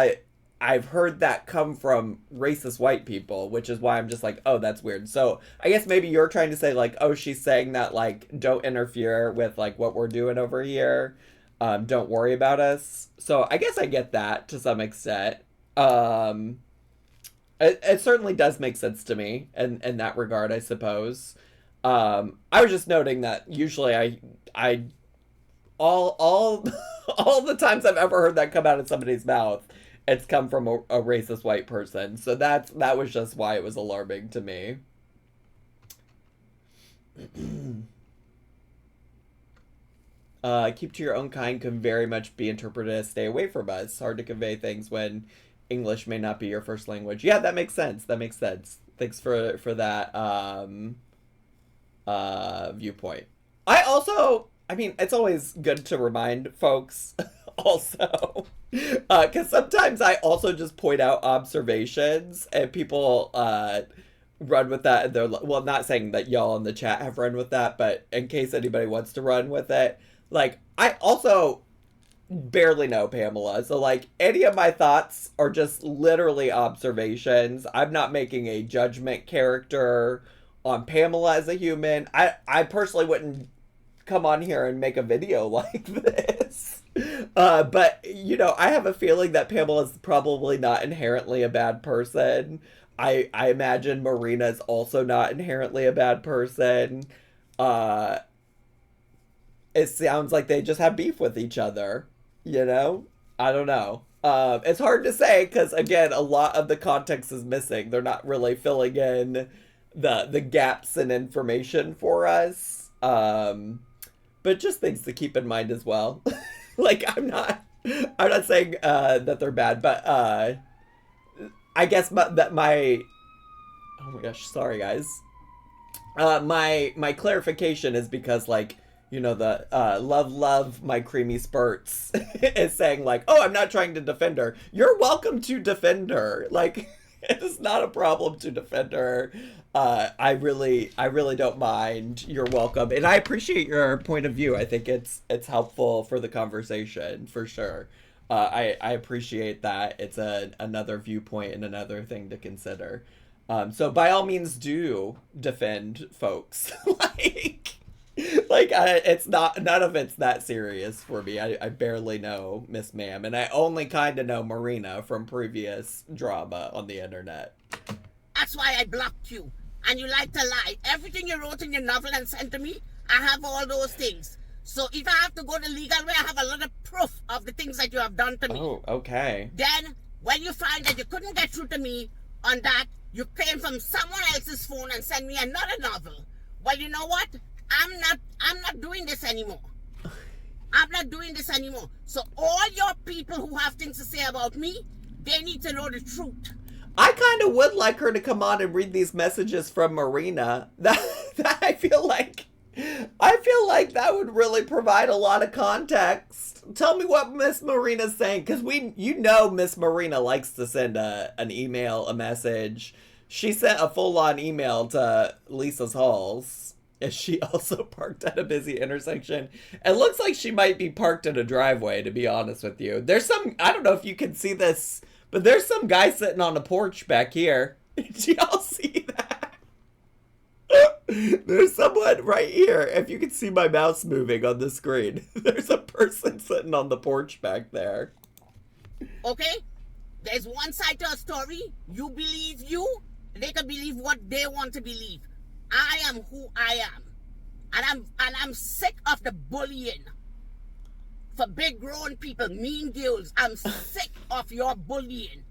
I've heard that come from racist white people, which is why I'm just like, oh, that's weird. So I guess maybe you're trying to say, like, oh, she's saying that, like, don't interfere with, like, what we're doing over here. Don't worry about us. So I guess I get that to some extent. It certainly does make sense to me in that regard, I suppose. I was just noting that usually I all the times I've ever heard that come out of somebody's mouth, it's come from a racist white person. So that was just why it was alarming to me. Keep to your own kind can very much be interpreted as stay away from us. Hard to convey things when English may not be your first language. Yeah, that makes sense. Thanks for that viewpoint. I mean, it's always good to remind folks also. Because sometimes I also just point out observations and people run with that. And they're well, not saying that y'all in the chat have run with that, but in case anybody wants to run with it, like, I also barely know Pamela. So, like, any of my thoughts are just literally observations. I'm not making a judgment character on Pamela as a human. I personally wouldn't come on here and make a video like this. But, you know, I have a feeling that Pamela's probably not inherently a bad person. I imagine Marina is also not inherently a bad person. It sounds like they just have beef with each other. You know? I don't know. It's hard to say because, again, a lot of the context is missing. They're not really filling in the gaps in information for us. But just things to keep in mind as well. Like, I'm not saying that they're bad, but I guess oh my gosh, sorry guys. My clarification is because, like, you know, the love my creamy spurts is saying, like, oh, I'm not trying to defend her. You're welcome to defend her. Like, it is not a problem to defend her. I really don't mind. You're welcome. And I appreciate your point of view. I think it's helpful for the conversation, for sure. I appreciate that. It's another viewpoint and another thing to consider. So by all means do defend folks. It's not, none of it's that serious for me. I barely know Miss Ma'am, and I only kind of know Marina from previous drama on the internet. That's why I blocked you. And you like to lie. Everything you wrote in your novel and sent to me, I have all those things. So if I have to go the legal way, I have a lot of proof of the things that you have done to me. Oh, okay. Then, when you find that you couldn't get through to me on that, you came from someone else's phone and sent me another novel. Well, you know what? I'm not doing this anymore. I'm not doing this anymore. So all your people who have things to say about me, they need to know the truth. I kind of would like her to come on and read these messages from Marina. That I feel like that would really provide a lot of context. Tell me what Miss Marina's saying, because Miss Marina likes to send an email, a message. She sent a full-on email to Lisa's Halls. Is she also parked at a busy intersection? It looks like she might be parked in a driveway, to be honest with you. I don't know if you can see this, but there's some guy sitting on a porch back here. Did y'all see that? There's someone right here. If you can see my mouse moving on the screen, there's a person sitting on the porch back there. Okay? There's one side to a story. You believe you, they can believe what they want to believe. I am who I am. And I'm sick of the bullying. For big grown people, mean girls, I'm sick of your bullying.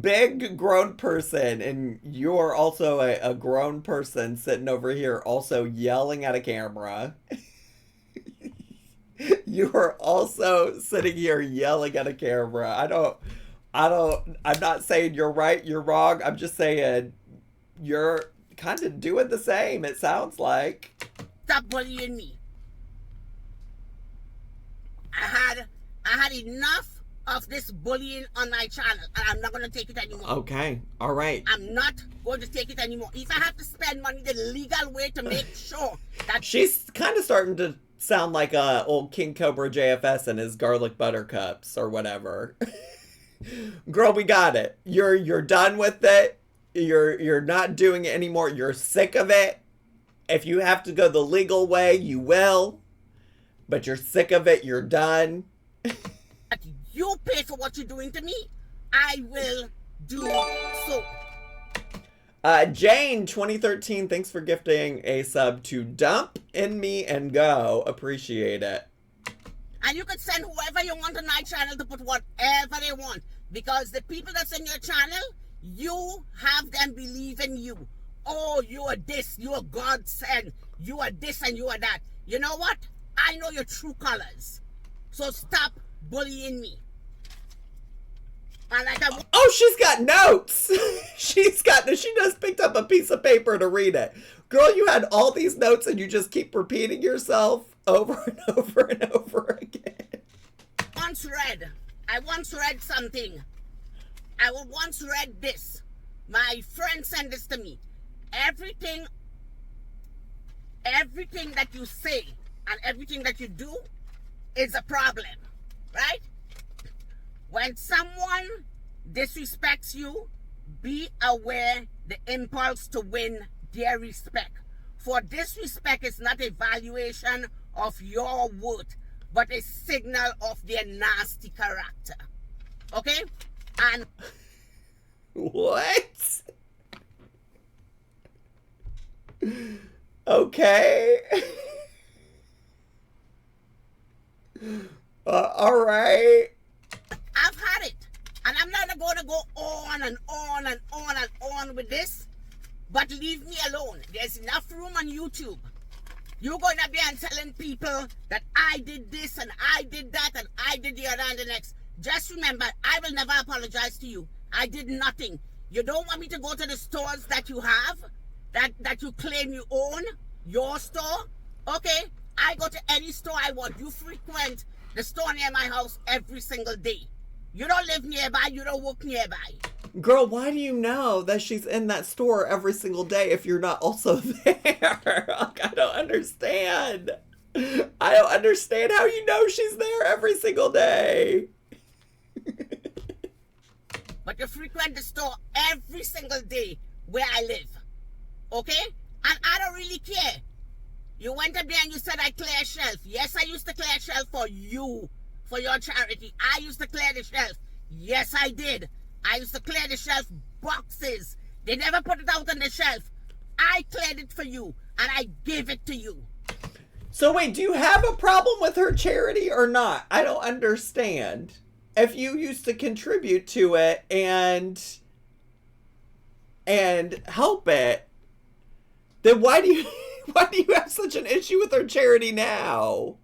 Big grown person, and you're also a grown person sitting over here also yelling at a camera. You are also sitting here yelling at a camera. I'm not saying you're right, you're wrong. I'm just saying you're kind of doing the same, it sounds like. Stop bullying me. I had enough of this bullying on my channel, and I'm not going to take it anymore. Okay, all right. I'm not going to take it anymore. If I have to spend money the legal way to make sure that... She's kind of starting to sound like old King Cobra JFS and his garlic butter cups or whatever. Girl, we got it. You're done with it. You're not doing it anymore. You're sick of it. If you have to go the legal way, you will. But you're sick of it. You're done. You pay for what you're doing to me. I will do so. Jane 2013, thanks for gifting a sub to Dump in Me and Go. Appreciate it. And you can send whoever you want on my channel to put whatever they want. Because the people that's in your channel, you have them believe in you. Oh, you are this, you are godsend, you are this and you are that. You know what? I know your true colors. So stop bullying me. Oh, she's got notes. She just picked up a piece of paper to read it. Girl, you had all these notes and you just keep repeating yourself over and over and over again. Once I once read something. I once read this. My friend sent this to me. Everything that you say and everything that you do is a problem, right? When someone disrespects you, be aware the impulse to win their respect. For disrespect is not a valuation of your worth, but a signal of their nasty character. Okay? And what? Okay. All right. I've had it. And I'm not going to go on and on and on and on with this. But leave me alone. There's enough room on YouTube. You're going to be telling people that I did this and I did that and I did the other and the next. Just remember, I will never apologize to you. I did nothing. You don't want me to go to the stores that you have, that you claim you own, your store? Okay, I go to any store I want. You frequent the store near my house every single day. You don't live nearby, you don't work nearby. Girl, why do you know that she's in that store every single day if you're not also there? Like, I don't understand. I don't understand how you know she's there every single day. But you frequent the store every single day where I live. Okay? And I don't really care. You went up there and you said I clear a shelf. Yes, I used to clear a shelf for you, for your charity. I used to clear the shelf. Yes, I did. I used to clear the shelf boxes. They never put it out on the shelf. I cleared it for you, and I gave it to you. So wait, do you have a problem with her charity or not? I don't understand. If you used to contribute to it and help it, then why do you have such an issue with her charity now?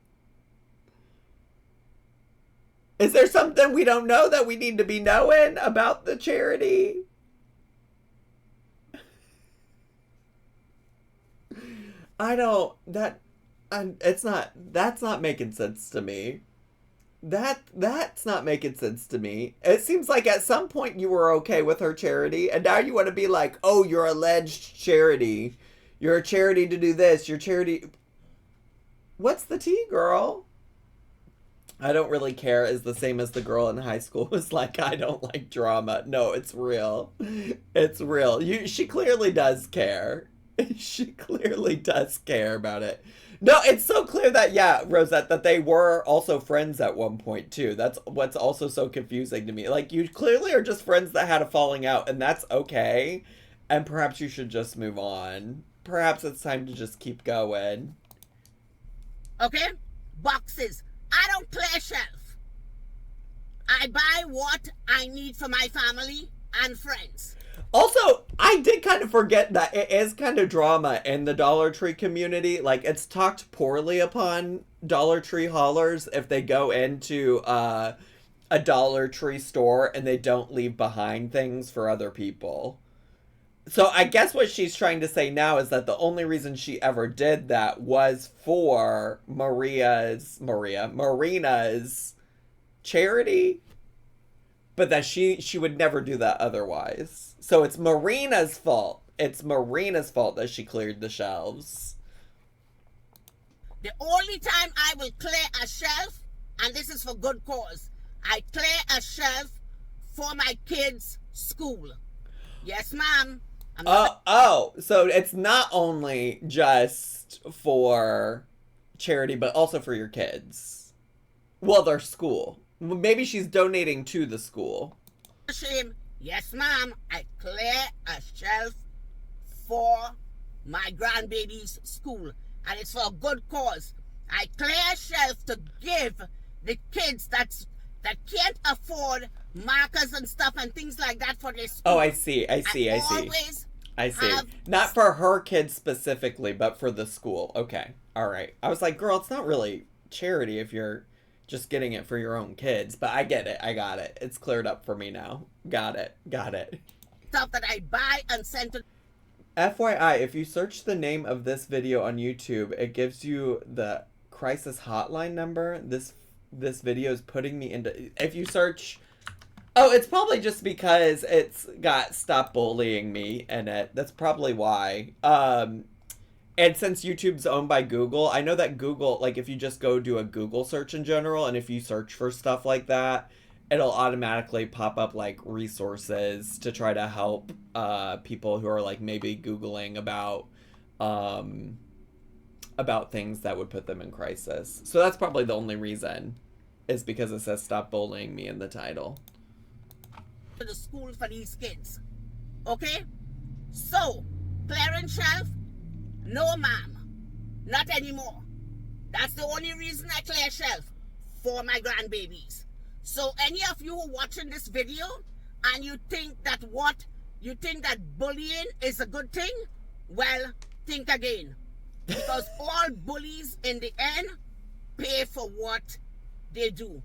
Is there something we don't know that we need to be knowing about the charity? That's not making sense to me. That's not making sense to me. It seems like at some point you were okay with her charity, and now you want to be like, oh, you're alleged charity. You're a charity to do this. Your charity. What's the tea, girl? I don't really care is the same as the girl in high school was like, I don't like drama. No, it's real. It's real. She clearly does care. She clearly does care about it. No, it's so clear that, yeah, Rosette, that they were also friends at one point, too. That's what's also so confusing to me. Like, you clearly are just friends that had a falling out, and that's okay. And perhaps you should just move on. Perhaps it's time to just keep going. Okay? Boxes. I don't clear shelf. I buy what I need for my family and friends. Also, I did kind of forget that it is kind of drama in the Dollar Tree community. Like, it's talked poorly upon Dollar Tree haulers if they go into a Dollar Tree store and they don't leave behind things for other people. So I guess what she's trying to say now is that the only reason she ever did that was for Marina's charity, but that she would never do that otherwise. So it's Marina's fault. It's Marina's fault that she cleared the shelves. The only time I will clear a shelf, and this is for good cause, I clear a shelf for my kids' school. Yes, ma'am. So it's not only just for charity, but also for your kids. Well, their school. Maybe she's donating to the school. Shame. Yes, ma'am. I clear a shelf for my grandbaby's school, and it's for a good cause. I clear a shelf to give the kids that can't afford markers and stuff and things like that for their school. Oh, I see. I see. Not for her kids specifically, but for the school. Okay. All right. I was like, girl, it's not really charity if you're just getting it for your own kids. But I get it. I got it. It's cleared up for me now. Got it. Stuff that I buy and send to... FYI, if you search the name of this video on YouTube, it gives you the crisis hotline number. This this video is putting me into... If you search... Oh, it's probably just because it's got "Stop Bullying Me" in it. That's probably why. And since YouTube's owned by Google, I know that Google, like, if you just go do a Google search in general, and if you search for stuff like that, it'll automatically pop up, like, resources to try to help people who are, like, maybe Googling about things that would put them in crisis. So that's probably the only reason, is because it says "Stop Bullying Me" in the title. To the school for these kids. Okay? So, clearance shelf? No, ma'am. Not anymore. That's the only reason I clear shelf, for my grandbabies. So, any of you who are watching this video and you think that bullying is a good thing, well, think again. Because all bullies in the end pay for what they do.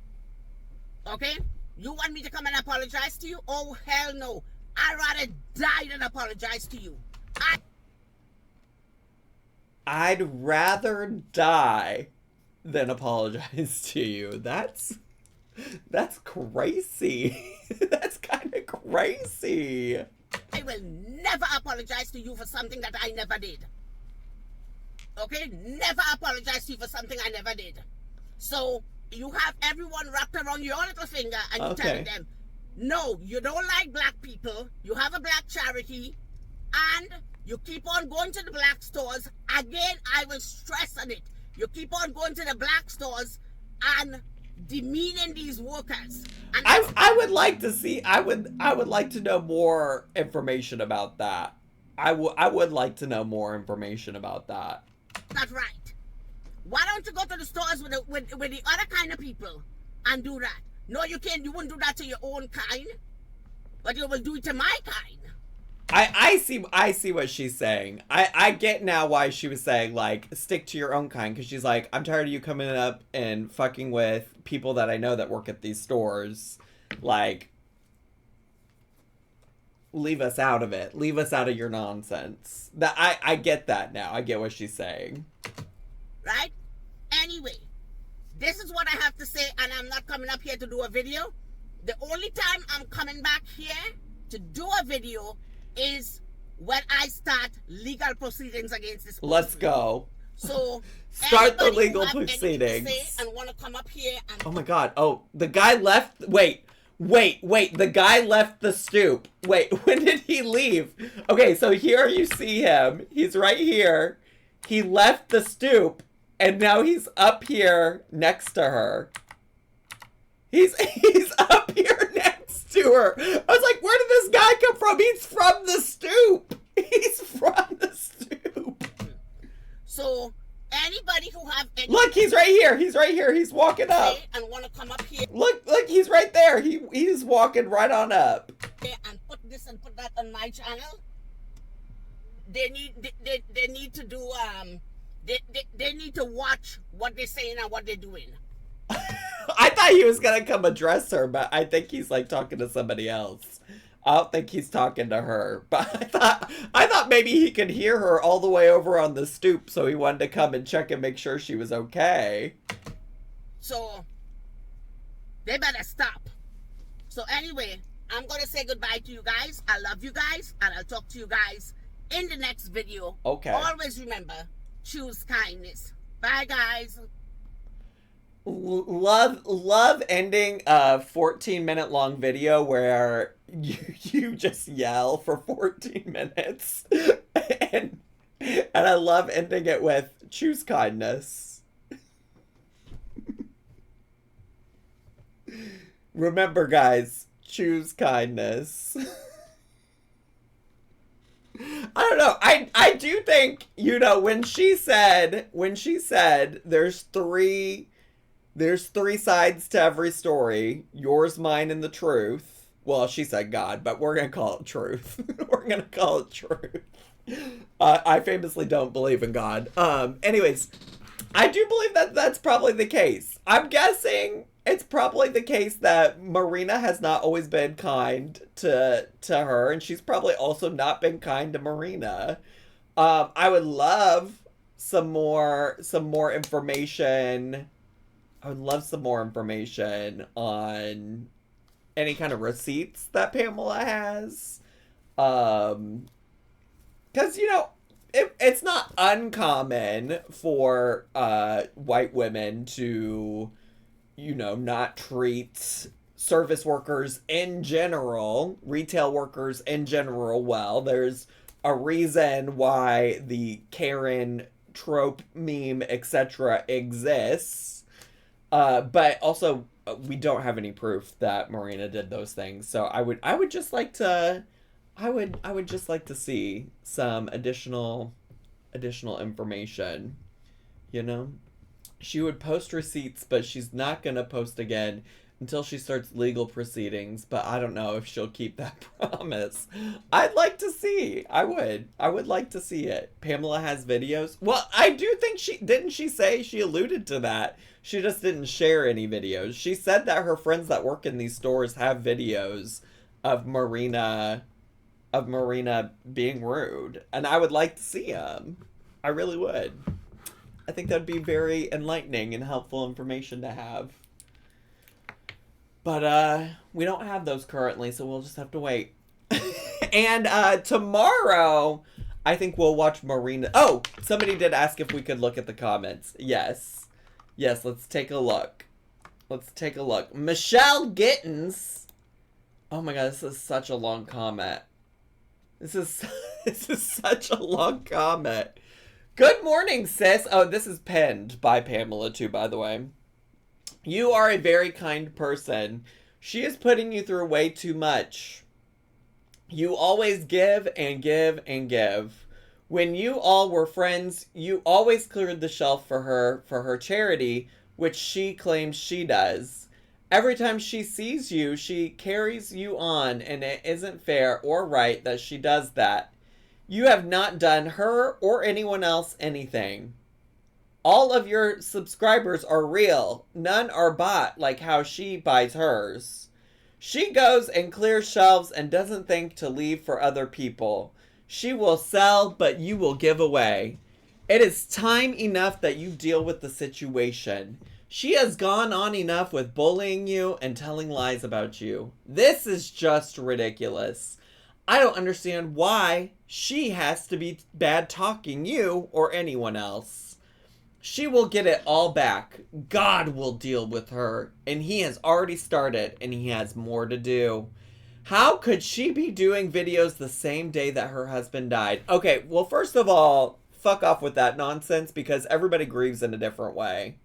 Okay? You want me to come and apologize to you? Oh, hell no. I'd rather die than apologize to you. I'd rather die than apologize to you. That's crazy. That's kind of crazy. I will never apologize to you for something that I never did. Okay? Never apologize to you for something I never did. So, you have everyone wrapped around your little finger and you're telling them, no, you don't like black people, you have a black charity, and you keep on going to the black stores. Again, I will stress on it. You keep on going to the black stores and demeaning these workers. And I would like to see, I would like to know more information about that. I would like to know more information about that. That's right. Why don't you go to the stores with the other kind of people and do that? No, you can't. You wouldn't do that to your own kind, but you will do it to my kind. I see what she's saying. I get now why she was saying, like, stick to your own kind, because she's like, I'm tired of you coming up and fucking with people that I know that work at these stores. Like, leave us out of it. Leave us out of your nonsense. That I get that now. I get what she's saying. Right? Anyway, this is what I have to say, and I'm not coming up here to do a video. The only time I'm coming back here to do a video is when I start legal proceedings against this person. Let's go. So start the legal proceedings. And want to come up here and... Oh my god. Oh, the guy left. Wait. The guy left the stoop. Wait, when did he leave? Okay, so here you see him. He's right here. He left the stoop. And now he's up here next to her. He's up here next to her. I was like, where did this guy come from? He's from the stoop. He's from the stoop. So, anybody who have any... Look, he's right here. He's right here. He's walking up. And want to come up here. Look, he's right there. He's walking right on up. And put this and put that on my channel. They need to do They need to watch what they're saying and what they're doing. I thought he was gonna come address her, but I think he's like talking to somebody else. I don't think he's talking to her. But I thought maybe he could hear her all the way over on the stoop, so he wanted to come and check and make sure she was okay. So they better stop. So anyway, I'm gonna say goodbye to you guys. I love you guys, and I'll talk to you guys in the next video. Okay. Always remember, choose kindness. Bye, guys. Love ending a 14-minute long video where you just yell for 14 minutes. and I love ending it with choose kindness. Remember, guys, choose kindness. I don't know. I do think, you know, when she said there's three sides to every story, yours, mine, and the truth. Well, she said God, but we're going to call it truth. We're going to call it truth. I famously don't believe in God. Anyways, I do believe that that's probably the case. I'm guessing it's probably the case that Marina has not always been kind to her, and she's probably also not been kind to Marina. I would love some more information I would love some more information on any kind of receipts that Pamela has. Because, you know, it's not uncommon for white women to, you know, not treat service workers in general, retail workers in general, well. There's a reason why the Karen trope meme, etc. exists. But also, we don't have any proof that Marina did those things. So I would just like to, I would just like to see some additional information. You know, she would post receipts, but she's not gonna post again until she starts legal proceedings. But I don't know if she'll keep that promise. I'd like to see. I would like to see it. Pamela has videos. Well, I do think she say she alluded to that. She just didn't share any videos. She said that her friends that work in these stores have videos of Marina being rude, and I would like to see them. I really would. I think that'd be very enlightening and helpful information to have. But we don't have those currently, so we'll just have to wait. And tomorrow, I think we'll watch Marina. Oh, somebody did ask if we could look at the comments. Yes, let's take a look. Michelle Gittins. Oh my god, this is such a long comment. This is such a long comment. Good morning, sis. Oh, this is penned by Pamela too, by the way. You are a very kind person. She is putting you through way too much. You always give and give and give. When you all were friends, you always cleared the shelf for her charity, which she claims she does. Every time she sees you, she carries you on, and it isn't fair or right that she does that. You have not done her or anyone else anything. All of your subscribers are real. None are bought like how she buys hers. She goes and clears shelves and doesn't think to leave for other people. She will sell, but you will give away. It is time enough that you deal with the situation. She has gone on enough with bullying you and telling lies about you. This is just ridiculous. I don't understand why she has to be bad talking you or anyone else. She will get it all back. God will deal with her, and he has already started, and he has more to do. How could she be doing videos the same day that her husband died? Okay, well, first of all, fuck off with that nonsense, because everybody grieves in a different way.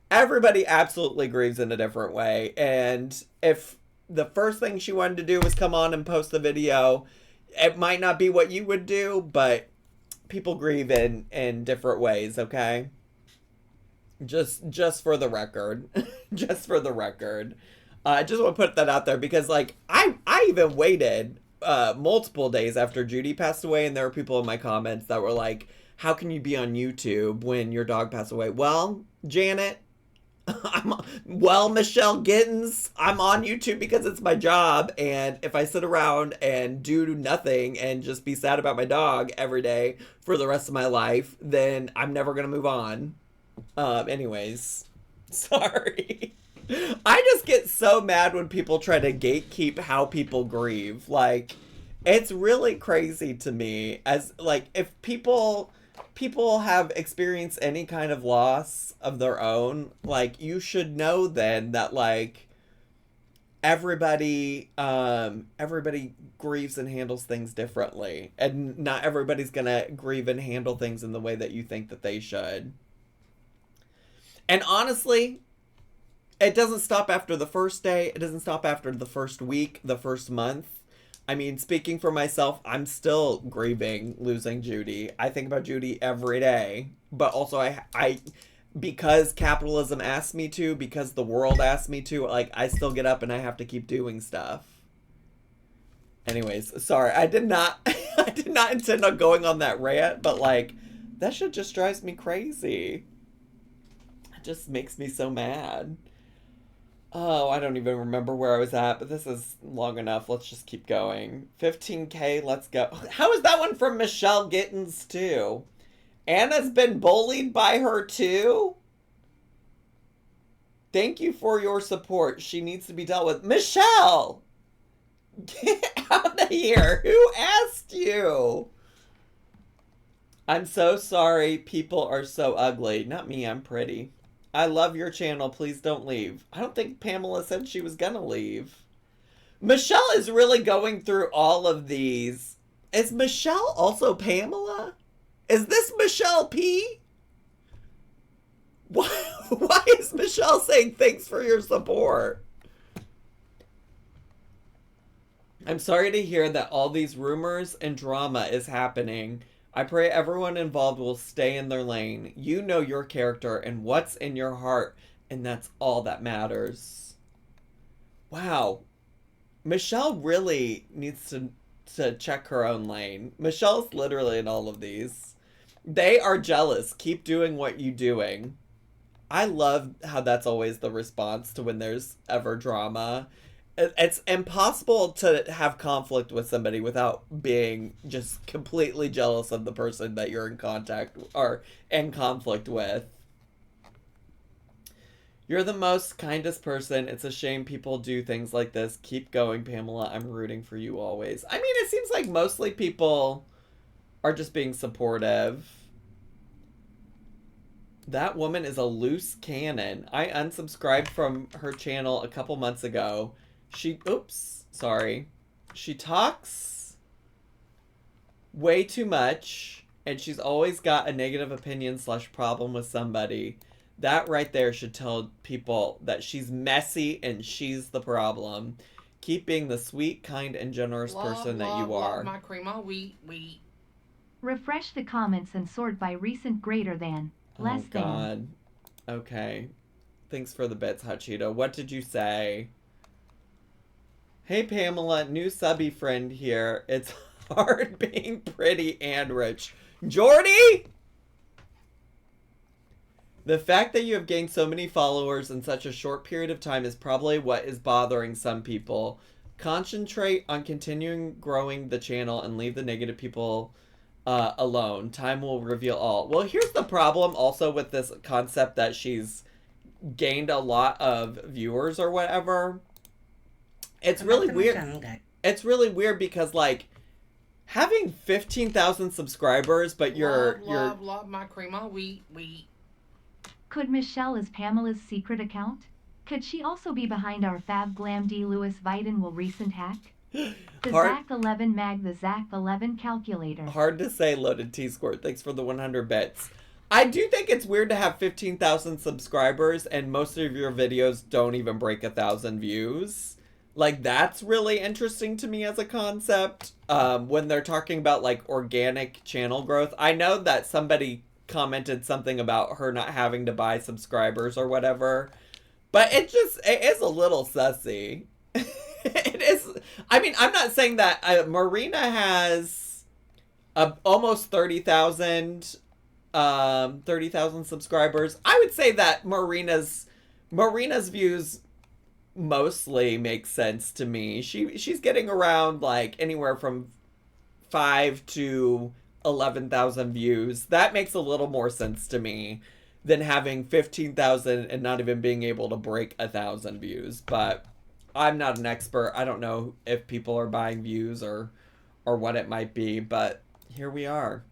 Everybody absolutely grieves in a different way, and if the first thing she wanted to do was come on and post the video, it might not be what you would do, but people grieve in different ways, okay? Just for the record. Just for the record. I just want to put that out there because, like, I even waited multiple days after Judy passed away, and there were people in my comments that were like, how can you be on YouTube when your dog passed away? Well, Janet, Michelle Gittins, I'm on YouTube because it's my job, and if I sit around and do nothing and just be sad about my dog every day for the rest of my life, then I'm never gonna move on. Anyways, sorry. I just get so mad when people try to gatekeep how people grieve. Like, it's really crazy to me. As, like, if people have experienced any kind of loss of their own, like, you should know then that, like, everybody grieves and handles things differently, and not everybody's gonna grieve and handle things in the way that you think that they should. And honestly, it doesn't stop after the first day. It doesn't stop after the first week, the first month. I mean, speaking for myself, I'm still grieving losing Judy. I think about Judy every day. But also, I because capitalism asked me to, because the world asked me to, like, I still get up and I have to keep doing stuff. Anyways, sorry. I did not intend on going on that rant, but, like, that shit just drives me crazy. It just makes me so mad. Oh, I don't even remember where I was at, but this is long enough. Let's just keep going. 15K, let's go. How is that one from Michelle Gittins, too? Anna's been bullied by her, too? Thank you for your support. She needs to be dealt with. Michelle! Get out of here. Who asked you? I'm so sorry. People are so ugly. Not me. I'm pretty. I love your channel. Please don't leave. I don't think Pamela said she was gonna leave. Michelle is really going through all of these. Is Michelle also Pamela? Is this Michelle P? Why is Michelle saying thanks for your support? I'm sorry to hear that all these rumors and drama is happening. I pray everyone involved will stay in their lane. You know your character and what's in your heart, and that's all that matters. Wow. Michelle really needs to check her own lane. Michelle's literally in all of these. They are jealous. Keep doing what you're doing. I love how that's always the response to when there's ever drama. It's impossible to have conflict with somebody without being just completely jealous of the person that you're in contact or in conflict with. You're the most kindest person. It's a shame people do things like this. Keep going, Pamela. I'm rooting for you always. I mean, it seems like mostly people are just being supportive. That woman is a loose cannon. I unsubscribed from her channel a couple months ago. She talks way too much, and she's always got a negative opinion / problem with somebody. That right there should tell people that she's messy and she's the problem. Keep being the sweet, kind, and generous person that you are. Love my crema, wheat. Refresh the comments and sort by recent greater than, less than. Oh, God. Okay. Thanks for the bits, Hot Cheeto. What did you say? Hey, Pamela, new subby friend here. It's hard being pretty and rich. Jordy? The fact that you have gained so many followers in such a short period of time is probably what is bothering some people. Concentrate on continuing growing the channel and leave the negative people alone. Time will reveal all. Well, here's the problem also with this concept that she's gained a lot of viewers or whatever. It's really weird. It's really weird because, like, having 15,000 subscribers, but you're love my crema, wheat. Could Michelle is Pamela's secret account? Could she also be behind our Fab Glam D Lewis Viten will recent hack? The Zach 11 mag, the Zach 11 calculator. Hard to say, Loaded T-Squirt. Thanks for the 100 bits. I do think it's weird to have 15,000 subscribers and most of your videos don't even break 1,000 views. Like, that's really interesting to me as a concept. When they're talking about, like, organic channel growth. I know that somebody commented something about her not having to buy subscribers or whatever. But it is a little sussy. It is. I mean, I'm not saying that Marina has almost 30,000 subscribers. I would say that Marina's views mostly make sense to me. She's getting around like anywhere from 5 to 11,000 views. That makes a little more sense to me than having 15,000 and not even being able to break 1,000 views. But I'm not an expert. I don't know if people are buying views or what it might be, but here we are.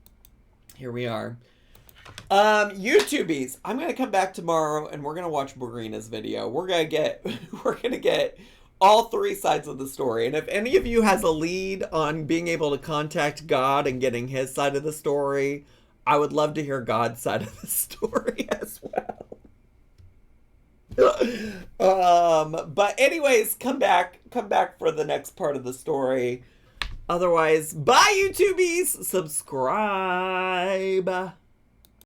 YouTubies, I'm gonna come back tomorrow and we're gonna watch Marina's video. We're gonna get all three sides of the story. And if any of you has a lead on being able to contact God and getting his side of the story, I would love to hear God's side of the story as well. But anyways, come back for the next part of the story. Otherwise, bye YouTubies, subscribe.